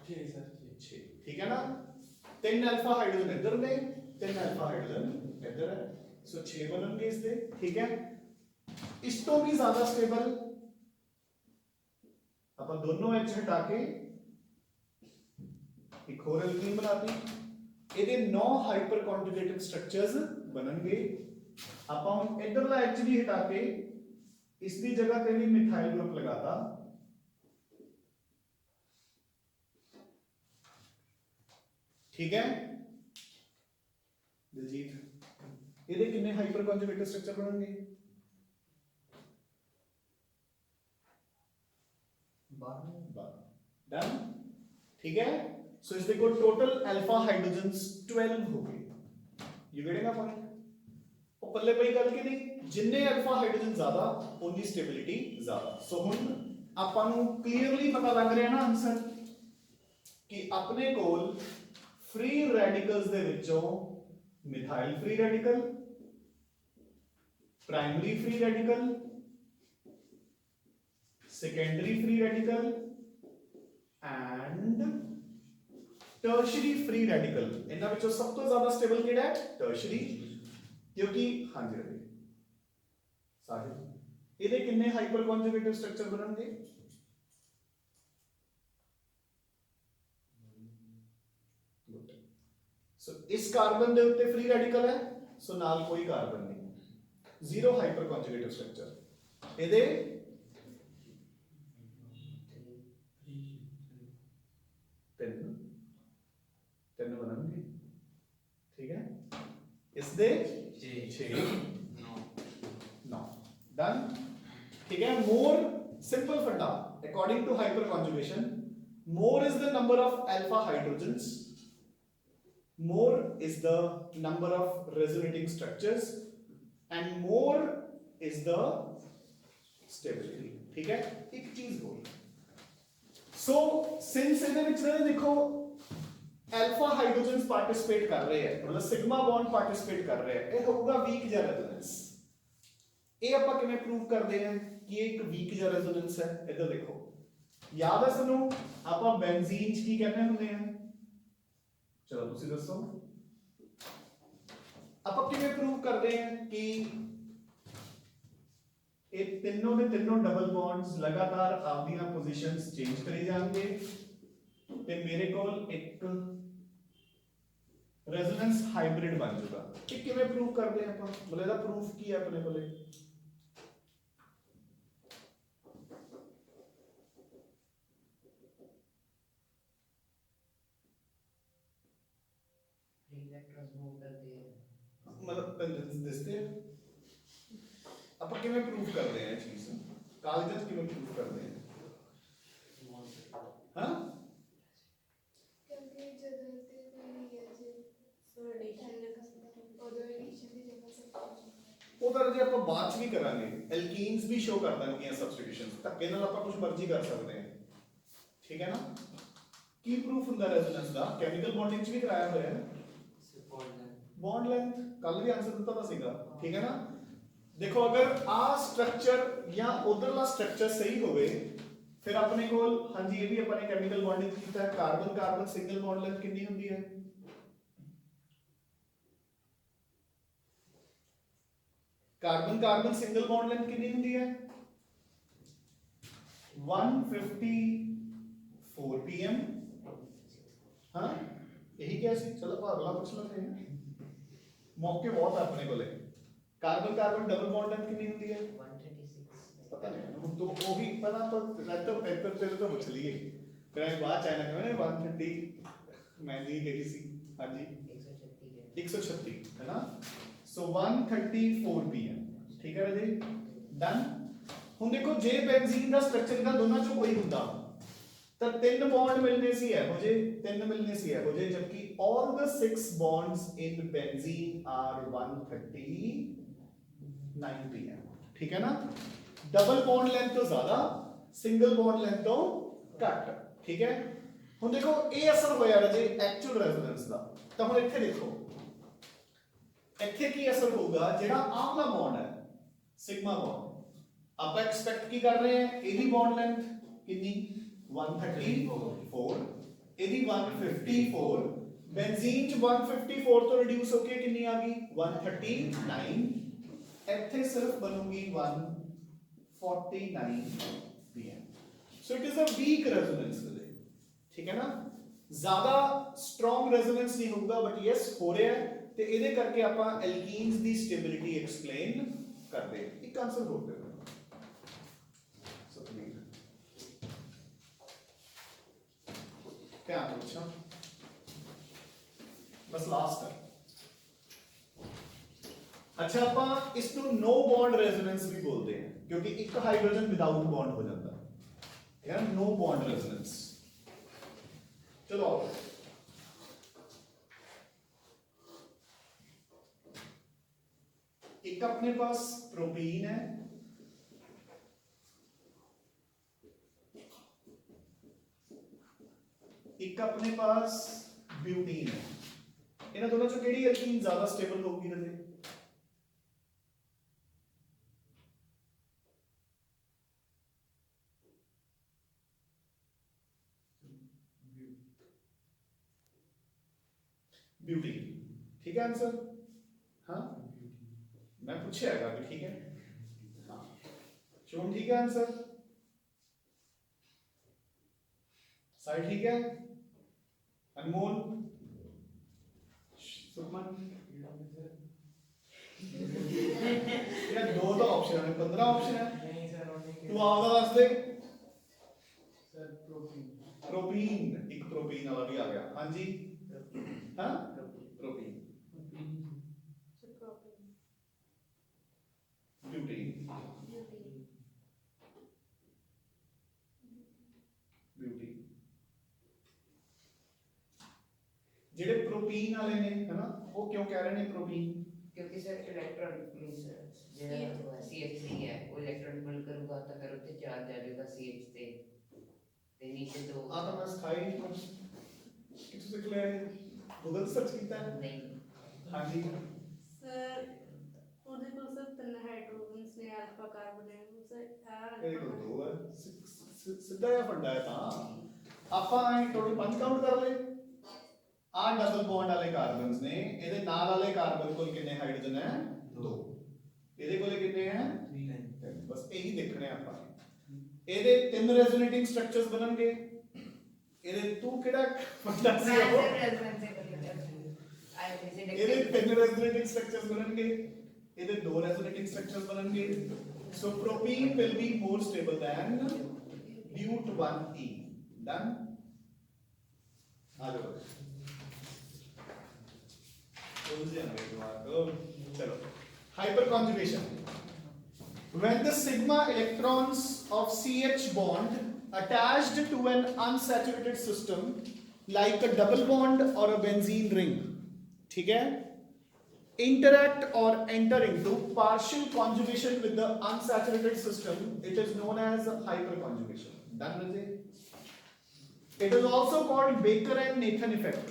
6 सर 6, ठीक है ना। 3 अल्फा हाइड्रोजन इधर ने, 3 अल्फा हाइड्रोजन इधर है, सो 6 बनणगे इसके, ठीक है। इस तो भी ज्यादा स्टेबल अपन दोनों एच हटा के एक और एल्कीन बनाती, ਇਹਦੇ 9 हाइपर कॉन्जुगेटेड स्ट्रक्चर्स बनणगे। अपन इधरला एच भी हटा के इसकी जगह पे भी मिथाइल ग्रुप लगाता, ठीक है। दिलजीत ਇਹਦੇ ਕਿੰਨੇ ਹਾਈਪਰ ਕਨਜੂਗੇਟਡ ਸਟਰਕਚਰ ਬਣਨਗੇ? 12 डन, ठीक है। सो इसके को टोटल अल्फा हाइड्रोजन्स 12 हो गए। You getting a point? और पल्ले पई गल कि नहीं, जिन्ने अल्फा हाइड्रोजन ज्यादा उन्नी स्टेबिलिटी ज्यादा। सो हुन आपां नू क्लियरली पता लग रहा है ना आंसर कि अपने कोल फ्री रेडिकल्स दे विचों methyl free radical, primary free radical, secondary free radical and tertiary free radical. इन्हां विचों सब तो ज्यादा स्टेबल किहड़ा है? टर्शरी। क्योंकि हाँ जी रवि साहिब इहदे कितने हाइपर कॉन्जुगेटिव स्ट्रक्चर बनणगे? सो इस कार्बन दे उत्ते फ्री रेडिकल है, सो नाल कोई कार्बन नहीं, जीरो हाइपर कॉन्जुगेटिव स्ट्रक्चर। इहदे तीन तीन बनणगे, ठीक है। इस दे 6 9 डन, ठीक है। More simple funda according to hyperconjugation, more is the number of alpha hydrogens, more is the number of resonating structures and more is the stability, ठीक है। एक चीज बोल, so since ਇਹਦੇ ਵਿੱਚ ਨਾ ਦੇਖੋ अल्फा हाइड्रोजन्स पार्टिसिपेट कर रहे हैं, मतलब सिग्मा बॉन्ड पार्टिसिपेट कर रहे हैं, ਇਹ ਹੋਊਗਾ ਵੀਕ ਜਾਂ रेजोनेंस। ਇਹ ਆਪਾਂ ਕਿਵੇਂ ਪ੍ਰੂਵ ਕਰਦੇ ਹਾਂ ਕਿ ਇਹ ਇੱਕ ਵੀਕ ਜਾਂ रेजोनेंस ਹੈ? ਇੱਧਰ ਦੇਖੋ, ਯਾਦ ਹੈ ਸਾਨੂੰ ਆਪਾਂ ਬੈਂਜ਼ੀਨ ਚ ਕੀ ਕਹਿੰਦੇ ਹੁੰਦੇ ਆ? चलो तुसी दसो आप किवें प्रूव करते हैं कि ये तीनों दे तीनों डबल बॉन्ड्स लगातार आपदियां पोजीशंस चेंज करी जाएंगे ते मेरे कोल एक रेजोनेंस हाइब्रिड बन जाएगा। ये किवें प्रूव करते हैं आप? मतलब ਇਹਦਾ प्रूफ की है अपने कोले? इलेक्ट्रॉन्स मूव करते हैं, मतलब पेंडेंस दिसते हैं आप किवें प्रूफ करते हैं? चीज कागजात किवें प्रूफ करते हैं? हाँ क्योंकि जदों ते कोई है जे ਉਦੋਂ ਐਡੀਸ਼ਨ ਦੀ ਜਗ੍ਹਾ ਸਬਸਟੀਟਿਊਸ਼ਨ ਉਧਰ ਜੇ ਆਪਾਂ ਬਾਅਦ ਚ ਵੀ ਕਰਾਂਗੇ, ਐਲਕੀਨਸ ਵੀ ਸ਼ੋ ਕਰ ਦੇਣਗੀਆਂ ਸਬਸਟੀਟਿਊਸ਼ਨਸ, ਧੱਕੇ ਨਾਲ ਆਪਾਂ ਕੁਝ ਮਰਜ਼ੀ ਕਰ ਸਕਦੇ ਹਾਂ, ਠੀਕ ਹੈ ਨਾ। ਕੀ ਪ੍ਰੂਫ ਹੁੰਦਾ ਰੈਜ਼ੋਨੈਂਸ ਦਾ? ਕੈਮੀਕਲ ਬੌਂਡਿੰਗ ਚ ਵੀ ਕਰਾਇਆ ਹੋਇਆ ਹੈ, बॉन्ड लेंथ कल भी आंसर ਦਿੱਤਾ ਤਾਂ ਸੀਗਾ, ਠੀਕ ਹੈ ਨਾ। देखो अगर आ स्ट्रक्चर या उधरला स्ट्रक्चर सही होवे फिर अपने कोल हां जी ये भी अपने केमिकल बॉन्डिंग कीता है, carbon carbon single bond length कितनी होती है? Carbon carbon single bond length कितनी होती है? 154 pm। हाँ यही क्या सी? चलो अगला पूछ लेते हैं, मौके बहुत है अपने कोले। Carbon carbon double bond length कितनी होती है? 136 पता नहीं, तो वो भी पता तो लगता है पेपर पे तो पूछ लिए फिर बाद चाइना में 130 मैं नहीं कही सी। हां जी 136 है ना। सो 134 pm, ठीक है जी, डन। ਹੁਣ देखो जे बेंजीन ਦਾ स्ट्रक्चर ਦਾ ਦੋਨਾਂ ਚੋਂ ਕੋਈ ਹੁੰਦਾ ਤਾਂ ਤਿੰਨ ਬੌਂਡ ਮਿਲਨੇ ਸੀ ਇਹੋ ਜੇ, ਤਿੰਨ ਮਿਲਨੇ ਸੀ ਇਹੋ ਜੇ, ਜਦਕਿ all the 6 bonds in benzene are 139 pm, ठीक है ना। डबल बॉन्ड लेंथ तो ज्यादा, सिंगल बॉन्ड लेंथ तो घट, ठीक है। ਹੁਣ देखो ਇਹ ਅਸਰ ਹੋਇਆ ਰਾਜੇ ਐਕਚੁਅਲ ਰੈਜ਼ੋਨੈਂਸ ਦਾ, ਤਾਂ ਹੁਣ ਇੱਥੇ ਦੇਖੋ ਇੱਥੇ ਕੀ ਅਸਰ ਹੋਊਗਾ? ਜਿਹੜਾ ਆਹਲਾ ਬੌਂਡ ਹੈ ਸਿਗਮਾ ਬੌਂਡ, ਆਪਾਂ ਐਕਸਪੈਕਟ ਕੀ ਕਰ ਰਹੇ ਹਾਂ? ਇਹਦੀ ਬੌਂਡ ਲੈਂਥ ਕਿੰਨੀ? 134, ਇਹਦੀ 154, बेंजीन च 154 तो रिड्यूस होके कितनी आ गई? 139। ਇੱਥੇ ਸਿਰਫ ਬਣੂਗੀ 149 pm। So it is a weak resonance today, ठीक है ना। ज्यादा स्ट्रॉन्ग रेजोनेंस नहीं होगा, बट यस हो रहा है, ਤੇ ਇਹਦੇ ਕਰਕੇ ਆਪਾਂ ਐਲਕੀਨਸ ਦੀ ਸਟੇਬਿਲਿਟੀ ਐਕਸਪਲੇਨ ਕਰਦੇ ਹਾਂ। ਇੱਕ ਆਨਸਰ ਹੋਰ ਦੇ ਦਿਓ ਸਤਵੀਰ, ਧਿਆਨ ਰੱਖੋ, बस लास्ट है। अच्छा ਆਪਾਂ ਇਸ ਨੂੰ नो बॉन्ड रेजोनेंस भी बोलते हैं, क्योंकि एक हाइड्रोजन विदाउट बॉन्ड हो जाता है यार, नो बॉन्ड रेजोनेंस। चलो आओ, एक अपने पास प्रोपीन है, एक अपने पास ब्यूटीन है। इन्हां दोनों चों किहड़ी एल्कीन ज्यादा स्टेबल होगी राजे? ब्यूटीन। ठीक है आंसर? हाँ मैं पूछे आएगा कि ठीक है। हाँ शुभम ठीक है आंसर? साइड ठीक है? अनमोल? सुमन? यार दो तो ऑप्शन है, 15 ऑप्शन है। नहीं सर और नहीं तू आपका दस दे। सर प्रोटीन प्रोटीन, एक प्रोटीन वाला भी आ गया। हाँ जी हाँ प्रोटीन ब्यूटीन ब्यूटी जेडे प्रोटीन वाले ने है ना वो क्यों कह रहे हैं प्रोटीन? क्योंकि सर इलेक्ट्रॉन मींस ਜਿਹੜਾ CH3 ਹੈ ਉਹ ਇਲੈਕਟ੍ਰੋਨ ਪੁੱਲ ਕਰੂਗਾ ਤਾਂ ਫਿਰ ਉੱਤੇ ਚਾਰਜ ਆ ਜਾਊਗਾ CH ਤੇ ਨੀਚੇ ਦੋ ਆ ਤਾਂ ਮੈਂ ਸਿਖਾਈ ਨਹੀਂ ਕੁਝ ਕਿਥੋਂ ਸਿੱਖ ਲਿਆ ਇਹ? ਗੂਗਲ ਸਰਚ ਕੀਤਾ ਹੈ? ਨਹੀਂ हाँ जी ਸਰ ਉਹਦੇ ਕੋਲ ਸਰ ਤਿੰਨ ਹਾਈਡਰੋਜਨਸ ਨੇ ਅਲਫਾ ਕਾਰਬਨ ਹੈ ਉਹ ਸਰ ਇਹ ਕੋਲ ਦੋ ਹੈ ਸਿੱਧਾ ਜਿਹਾ ਫੰਡਾ ਹੈ ਤਾਂ ਆਪਾਂ ਇਹ ਟੋਟਲ 5 ਕਾਊਂਟ ਕਰ ਲਏ। ਆ ਡਬਲ ਬੌਂਡ ਵਾਲੇ ਕਾਰਬਨਸ ਨੇ, ਇਹਦੇ ਨਾਲ ਵਾਲੇ ਕਾਰਬਨ ਕੋਲ ਕਿੰਨੇ ਹਾਈਡਰੋਜਨ ਹੈ? 2। ਇਹਦੇ ਕੋਲੇ ਕਿੰਨੇ ਹੈ? 3। ਬਸ ਇਹੀ ਦੇਖਣੇ ਆਪਾਂ। ਇਹਦੇ ਤਿੰਨ ਰੈਜ਼ੋਨੇਟਿੰਗ ਸਟਰਕਚਰਸ ਬਣਨਗੇ। ਇਹਦੇ ਤੂੰ ਕਿਹੜਾ ਫੰਡਾ ਸੀ ਉਹ? ਇਹਦੇ ਤਿੰਨ ਰੈਜ਼ੋਨੇਟਿੰਗ ਸਟਰਕਚਰਸ ਬਣਨਗੇ, ਇਹਦੇ ਦੋ ਰੈਜ਼ੋਨੇਟਿੰਗ ਸਟਰਕਚਰਸ ਬਣਨਗੇ। So propene will be more stable than butene 1e। Done? आ जाओ चलो hyperconjugation. When the sigma electrons of CH bond attached to an unsaturated system like a double bond or a benzene ring, ठीक है, interact or enter into partial conjugation with the unsaturated system, it is known as hyperconjugation. Done with it? It is also called Baker and Nathan effect.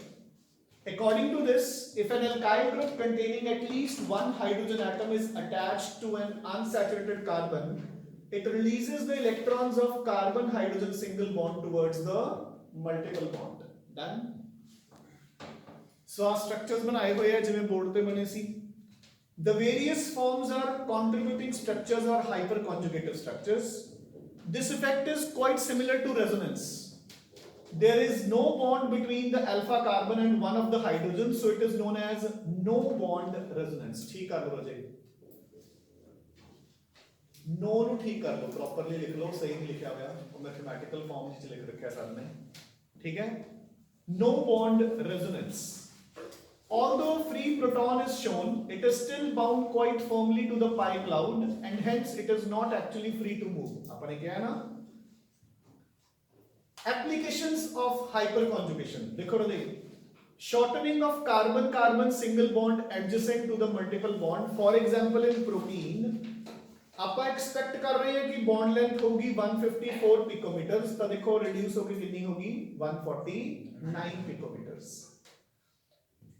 According to this, if an alkyl group containing at least one hydrogen atom is attached to an unsaturated carbon, it releases the electrons of carbon hydrogen single bond towards the multiple bond. Done? So our structures बनाए हुए हैं जिन्हें board पे बने सी। The various forms are contributing structures or hyperconjugative structures. This effect is quite similar to resonance. There is no bond between the alpha carbon and one of the hydrogens, so it is known as no bond resonance. ठीक कर लो रजे। No नु ठीक कर लो, properly लिख लो, सही नहीं लिखा हुआ, वो mathematical form में लिख रखा है सर ने। ठीक है? No bond resonance. Although free proton is shown, it is still bound quite firmly to the pi cloud and hence it is not actually free to move. अपने क्या है ना? Applications of hyperconjugation. देखो रे, shortening of carbon-carbon single bond adjacent to the multiple bond. For example, in propene, आप expect कर रहे हैं कि बॉन्ड लेंथ होगी 154 पिकोमीटर्स, तो देखो रिड्यूस होगी कितनी होगी? 149 पिकोमीटर्स।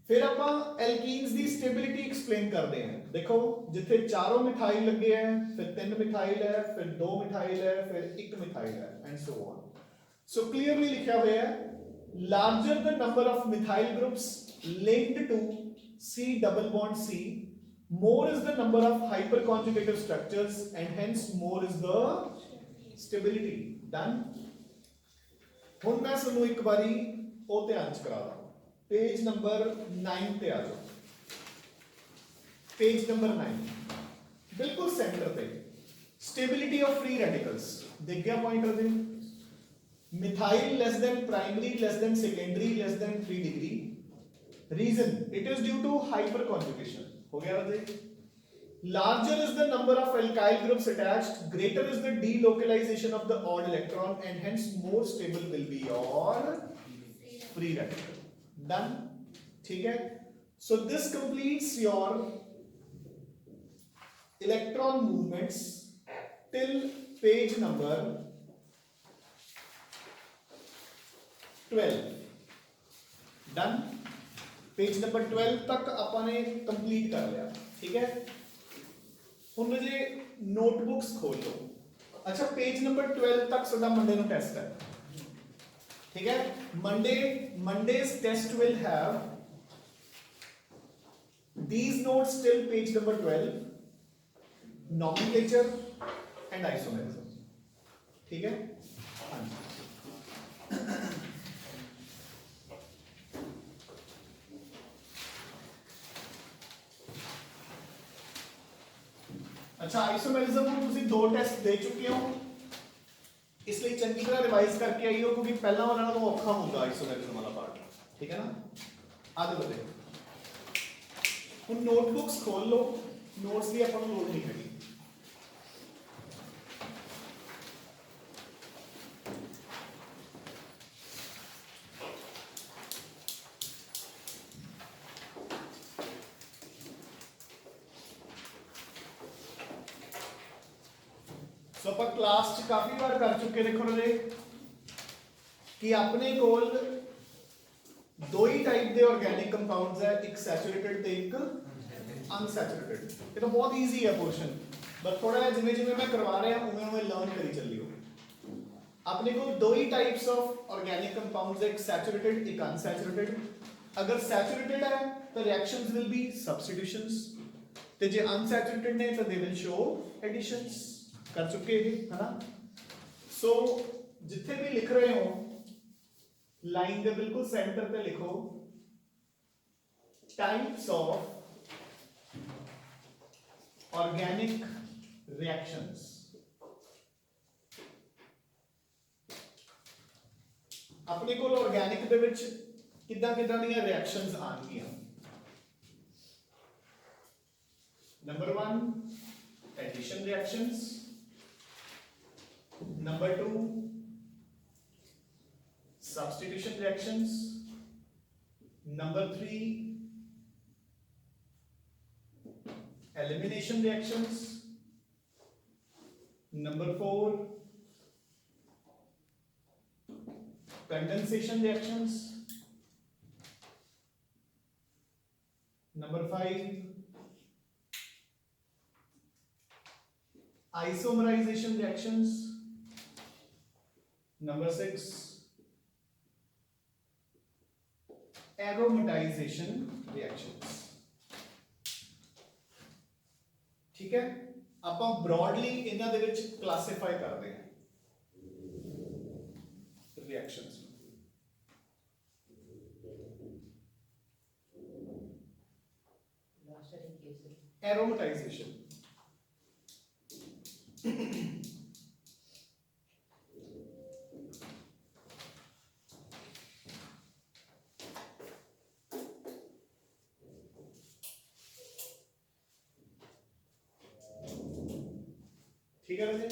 फिर ਆਪਾਂ ਐਲਕੀਨਸ ਦੀ ਸਟੇਬਿਲਿਟੀ ਐਕਸਪਲੇਨ ਕਰਦੇ ਹਾਂ। ਦੇਖੋ ਜਿੱਥੇ ਚਾਰੋਂ ਮਿਥਾਈਲ ਲੱਗੇ ਹੈ, ਫਿਰ ਤਿੰਨ ਮਿਥਾਈਲ ਹੈ, ਫਿਰ ਦੋ ਮਿਥਾਈਲ ਹੈ, ਫਿਰ ਇੱਕ ਮਿਥਾਈਲ ਹੈ and so on. So clearly ਲਿਖਿਆ ਹੋਇਆ ਹੈ larger the number of methyl groups linked to C double bond C, more is the number of hyperconjugative structures and hence more is the stability. Done? ਹੁਣ ਮੈਂ ਤੁਹਾਨੂੰ ਇੱਕ ਵਾਰੀ ਉਹ ਧਿਆਨ ਚ ਕਰਾ ਦਾਂ। पेज नंबर 9 पे आ जाओ। पेज नंबर 9 बिल्कुल सेंटर पे स्टेबिलिटी ऑफ फ्री रेडिकल्स देख गया पॉइंट रहे। Methyl less than primary less than secondary less than 3 degree. Reason it is due to hyperconjugation. हो गया रहे। Larger is the number of alkyl groups attached, greater is the delocalization of the odd electron and hence more stable will be your free radical. Done? ठीक है? So this completes your electron movements till page number 12. Done. Page number 12 तक ਆਪਾਂ ਨੇ complete ਕਰ ਲਿਆ, ਠੀਕ ਹੈ। ਹੁਣ ਜੇ ਨੋਟਬੁੱਕਸ ਖੋਲ ਲਓ। ਅੱਛਾ, पेज नंबर 12 तक ਤੁਹਾਡਾ ਮੰਡੇ ਨੂੰ ਟੈਸਟ ਹੈ, ठीक है। Monday's test will have these notes till page number 12, nomenclature and isomerism, ठीक है। हाँ जी। अच्छा, आइसोमेरिज्म में ਤੁਸੀਂ दो टेस्ट दे चुके हो, इसलिए चंगी तरह रिवाइज करके आइयो, क्योंकि पहला वाला ना तो औखा होगा आइसोमेरिज्म वाला पार्ट, ठीक है ना। आगे बढ़े, ਹੁਣ ਨੋਟਬੁੱਕਸ खोल लो, नोट्स की अपन लोड नहीं करी। सो ਆਪਾਂ क्लास च काफी बार कर चुके, देखो रे कि अपने कोल दो ही टाइप के ऑर्गेनिक कंपाउंड्स है, एक सैचुरेटेड ते एक अनसैचुरेटेड। ये तो बहुत इजी है पोर्शन, बस थोड़ा जिवें जिवें मैं करवा रहा हूं उवें उवें लर्न करी चलियो। अपने को दो ही टाइप्स ऑफ ऑर्गेनिक कंपाउंड्स है, एक सैचुरेटेड एक अनसैचुरेटेड। अगर सैचुरेटेड है तो रिएक्शंस विल बी सब्स्टिट्यूशंस, ते जे अनसैचुरेटेड ने तो दे विल शो एडिशंस। कर चुके हैं, है ना। सो जिथे भी लिख रहे हो लाइन के बिल्कुल सेंटर पे लिखो टाइप्स ऑफ ऑर्गेनिक रिएक्शंस। अपने को ऑर्गेनिक दे विच किदां किदां दी रिएक्शंस आणगियां। Number 1 addition reactions, number 2 substitution reactions, number 3 elimination reactions, number 4 condensation reactions, number 5 isomerization reactions, number 6 aromatisation reactions, ठीक है। ਆਪਾਂ ब्रॉडली ਇਹਨਾਂ ਦੇ ਵਿੱਚ ਕਲਾਸੀਫਾਈ ਕਰਦੇ ਹਾਂ ਰਿਐਕਸ਼ਨਸ। लास्ट वाली केस एरोमेटाइजेशन, ठीक है जी।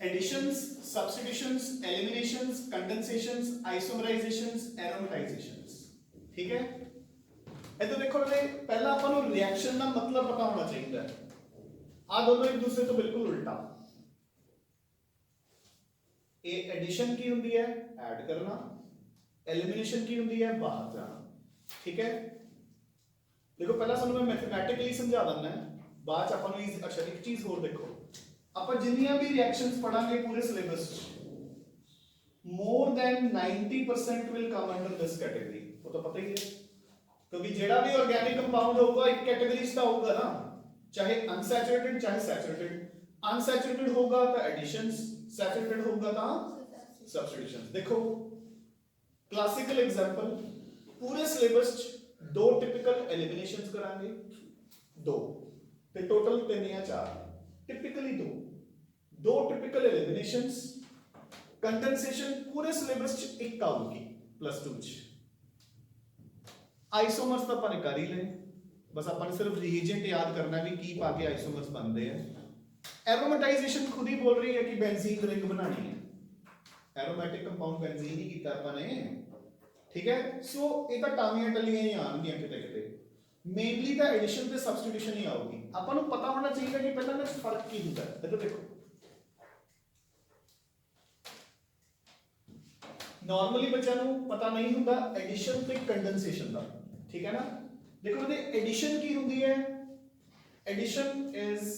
एडिशंस, सब्स्टिट्यूशंस, एलिमिनेशंस, कंडेंसेशंस, आइसोमराइजेशंस, एरोमेटाइजेशंस, ठीक है। इधर देखो रे, पहला अपन को रिएक्शन का मतलब पता होना चाहिए। आ दोनों एक दूसरे तो बिल्कुल उल्टा। ए एडिशन की होती है ऐड करना, एलिमिनेशन की होती है बाहर जाना, ठीक है। देखो पहला सानू मैं मैथमेटिकली समझा देना है, बाद च अपन को अच्छा एक चीज होर देखो, अपन जिन्नियां भी रिएक्शंस पढ़ांगे पूरे syllabus more than 90% will come under this category. वो तो पता ही है, क्योंकि जेड़ा भी ऑर्गेनिक कंपाउंड होगा एक कैटेगरी से होगा ना, चाहे अनसैचुरेटेड चाहे सैचुरेटेड। अनसैचुरेटेड होगा तो एडिशंस, सैचुरेटेड होगा तो सब्स्टिट्यूशंस। देखो क्लासिकल एग्जांपल, पूरे सिलेबस च 2 टिपिकल एलिमिनेशंस करांगे, 2 ते टोटल 3 या 4, टिपिकली 2 टिपिकल एलिमिनेशंस। कंडेंसेशन पूरे सिलेबस च एक आऊगी +2 च। आइसोमर्स तो अपन कर ही ले, बस अपन सिर्फ रिएजेंट याद करना है भी की पाके आइसोमर्स बनते हैं। एरोमेटाइजेशन खुद ही बोल रही है कि बेंजीन रिंग बनानी है, एरोमेटिक कंपाउंड बेंजीन ही कीता अपन ने, ठीक है। सो ये तो टावियां टलियां ही आउंदियां किते किते, मेनली तो एडिशन ते सब्स्टिट्यूशन ही आउगी। अपन को पता होना चाहिए कि पहला ना फर्क की होता है। देखो ਨਾਰਮਲੀ ਬੱਚਿਆਂ ਨੂੰ ਪਤਾ ਨਹੀਂ ਹੁੰਦਾ ਐਡੀਸ਼ਨ ਤੇ ਕੰਡੈਂਸੇਸ਼ਨ ਦਾ, ਠੀਕ ਹੈ ਨਾ। ਦੇਖੋ ਇਹਦੇ ਐਡੀਸ਼ਨ ਕੀ ਹੁੰਦੀ ਹੈ, ਐਡੀਸ਼ਨ ਇਜ਼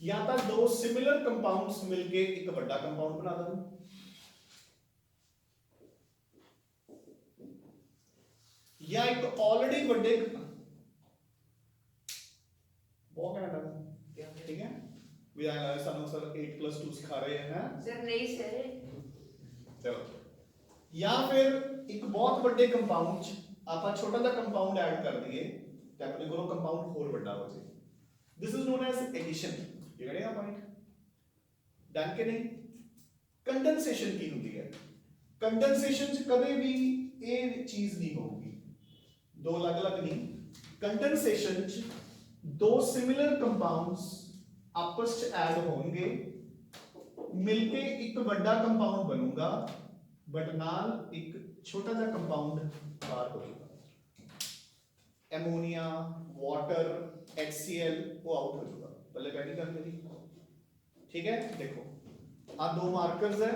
ਜਾਂ ਤਾਂ ਦੋ ਸਿਮਿਲਰ ਕੰਪਾਊਂਡਸ ਮਿਲ ਕੇ ਇੱਕ ਵੱਡਾ ਕੰਪਾਊਂਡ ਬਣਾ ਦੇਣ, ਜਾਂ ਇੱਕ ਆਲਰੇਡੀ ਵੱਡੇ ਬਹੁਤ ਘੈਂਟ ਹੈ, ਠੀਕ ਹੈ ਵੀ ਆਇਆ ਸਾਨੂੰ ਸਰ 8+2 ਸਿਖਾ ਰਹੇ हैं सर नहीं सर ਚਲੋ। ਜਾਂ ਫਿਰ ਇੱਕ ਬਹੁਤ ਵੱਡੇ ਕੰਪਾਊਂਡ ਚ ਆਪਾਂ ਛੋਟਾ ਜਿਹਾ ਕੰਪਾਊਂਡ ਐਡ ਕਰ ਦਈਏ ਤੇ ਆਪਣੇ ਕੋਲੋਂ ਕੰਪਾਊਂਡ ਹੋਰ ਵੱਡਾ ਹੋ ਜਾਏ। This is known as addition. ਇਹ ਕਿਹੜਾ ਪੁਆਇੰਟ ਡਨ ਕਿ ਨਹੀਂ। ਕੰਡੈਂਸੇਸ਼ਨ ਕੀ ਹੁੰਦੀ ਹੈ, ਕੰਡੈਂਸੇਸ਼ਨ ਚ ਕਦੇ ਵੀ ਇਹ ਚੀਜ਼ ਨਹੀਂ ਹੋਊਗੀ, ਦੋ ਅਲੱਗ-ਅਲੱਗ ਨਹੀਂ। ਕੰਡੈਂਸੇਸ਼ਨ ਚ ਦੋ ਸਿਮਿਲਰ ਕੰਪਾਊਂਡਸ ਆਪਸ ਚ ਐਡ ਹੋਣਗੇ, ਮਿਲ ਕੇ ਇੱਕ ਵੱਡਾ ਕੰਪਾਊਂਡ ਬਣੂਗਾ, ਬਟ ਨਾਲ ਇੱਕ ਛੋਟਾ ਜਿਹਾ ਕੰਪਾਊਂਡ ਬਾਹਰ ਹੋ ਜਾਊਗਾ। ਐਮੋਨੀਆ, ਵਾਟਰ, HCl ਉਹ ਆਊਟ ਹੋ ਜਾਊਗਾ। पहले पहली कर मेरी, ठीक है। देखो आ दो मार्कर्स है,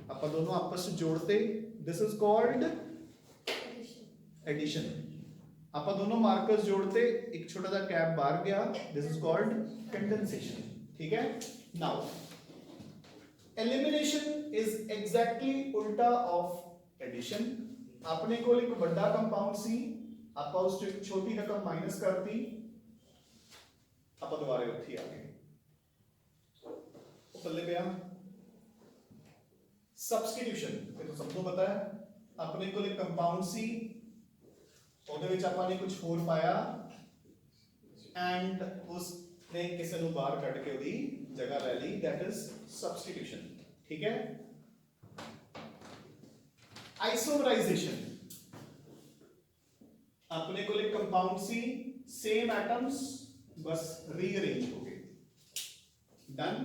ਆਪਾਂ दोनों आपस में जोड़ते, दिस इज कॉल्ड एडिशन। ਆਪਾਂ दोनों मार्कर्स जोड़ते, एक छोटा सा कैप बाहर गया, दिस इज कॉल्ड कंडेंसेशन, ठीक है। नाउ एलिमिनेशन इज एग्जैक्टली उल्टा ऑफ एडिशन। अपने को एक बड़ा कंपाउंड सी, ਆਪਾਂ ਉਸ ਤੋਂ ਇੱਕ ਛੋਟੀ ਰਕਮ ਮਾਈਨਸ ਕਰਤੀ, ਆਪਾਂ ਦੁਬਾਰੇ ਉੱਥੇ ਆ ਗਏ। ਉਹ ਪੱਲੇ ਪਿਆ ਸਬਸਟੀਟਿਊਸ਼ਨ। ਇਹ ਸਭ ਤੋਂ ਪਤਾ ਹੈ, ਆਪਣੇ ਕੋਲ ਇੱਕ ਕੰਪਾਊਂਡ ਸੀ, ਉਹਦੇ ਵਿੱਚ ਆਪਾਂ ਨੇ ਕੁਝ ਹੋਰ ਪਾਇਆ ਐਂਡ ਉਸ ਨੇ ਕਿਸੇ ਨੂੰ ਬਾਹਰ ਕੱਢ ਕੇ ਉਹਦੀ ਜਗ੍ਹਾ ਲੈ ਲਈ, ਦੈਟ ਇਜ਼ ਸਬਸਟੀਟਿਊਸ਼ਨ, ਠੀਕ ਹੈ। ਆਈਸੋਮਰਾਈਜ਼ੇਸ਼ਨ, अपने को एक कंपाउंड सी, सेम एटम्स बस रीअरेंज हो गए, डन।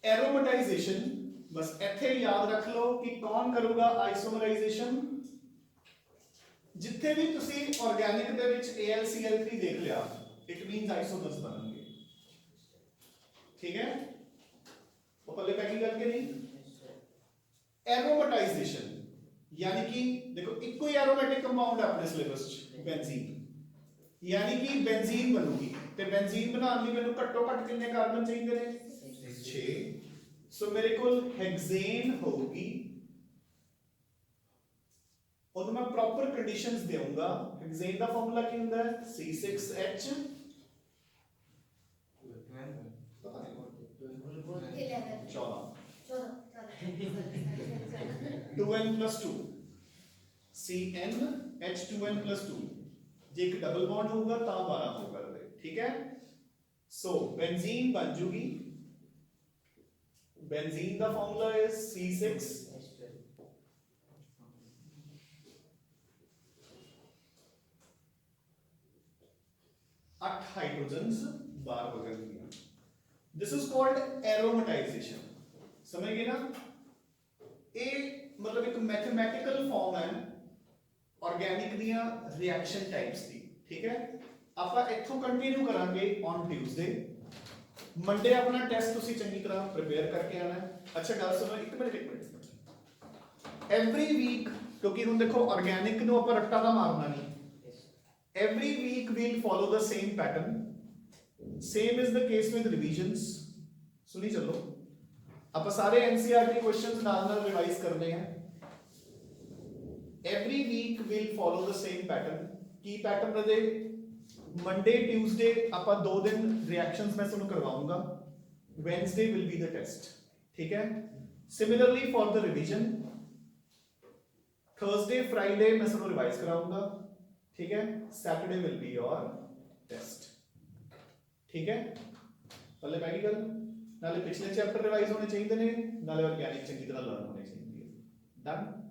एरोमेटाइजेशन, बस इथे याद रख लो कि कौन करूगा आइसोमराइजेशन। जिथे भी तुसी ऑर्गेनिक दे विच AlCl3 देख लिया, इट मींस आइसोमर्स बनणगे, ठीक है। वो पहले पैकिंग करके नहीं। एरोमेटाइजेशन यानी कि देखो एक कोई एरोमेटिक कंपाउंड है अपने सिलेबस च, बेंजीन, यानी कि बेंजीन बनूगी ते बेंजीन बनाने ਲਈ ਮੈਨੂੰ ਘੱਟੋ ਘੱਟ ਕਿੰਨੇ ਕਾਰਬਨ ਚਾਹੀਦੇ ਨੇ 6। सो मेरे ਕੋਲ हेक्सेन होगी, और मैं प्रॉपर कंडीशंस देऊंगा। हेक्सेन ਦਾ ਫਾਰਮੂਲਾ ਕੀ ਹੁੰਦਾ ਹੈ, C6H पता नहीं 2n+2 CnH2n+2। जे एक डबल बॉन्ड होगा तो 12 होगा, ठीक है। सो बेंजीन बन जूगी, बेंजीन का फॉर्मूला इज C6 8 हाइड्रोजन्स बाहर हो गए। This is called aromatisation. समझ गए ना। ये मतलब एक मैथमेटिकल फॉर्म है ऑर्गेनिक दियां रिएक्शन टाइप्स दी, ठीक है। ਆਪਾਂ ਇੱਥੋਂ ਕੰਟੀਨਿਊ ਕਰਾਂਗੇ ਔਨ ਟਿਊਜ਼ਡੇ। ਮੰਡੇ ਆਪਣਾ ਟੈਸਟ ਤੁਸੀਂ ਚੰਗੀ ਤਰ੍ਹਾਂ ਪ੍ਰਿਪੇਅਰ ਕਰਕੇ ਆਣਾ ਹੈ। ਅੱਛਾ ਗੱਲ ਸੁਣੋ, ਇੱਕ ਮਿੰਟ। ਐਵਰੀ ਵੀਕ, ਕਿਉਂਕਿ ਹੁਣ ਦੇਖੋ ਆਰਗੈਨਿਕ ਨੂੰ ਆਪਾਂ ਰੱਟਾ ਤਾਂ ਮਾਰਨਾ ਨਹੀਂ, every week will follow the same pattern. Same is the case with revisions. ਸੁਣੀ ਚੱਲੋ, ਆਪਾਂ ਸਾਰੇ NCERT ਕੁਐਸਚਨਸ ਨਾਲ ਰਿਵਾਈਜ਼ ਕਰਨੇ ਆ। Every week will follow the same pattern. ਕੀ ਪੈਟਰਨ ਦੇ मंडे ट्यूसडे आप 2 दिन रिएक्शंस मैं ਤੁਹਾਨੂੰ करवाऊंगा, Wednesday will be the test, ठीक है। Similarly for the revision Thursday Friday मैं ਤੁਹਾਨੂੰ रिवाइज कराऊंगा, ठीक है। Saturday will be your test, ठीक है। पहले पहली गल नाले पिछले चैप्टर रिवाइज होने चाहिए ने, नाले ऑर्गेनिक चंगी तरह लर्न होने चाहिए, डन।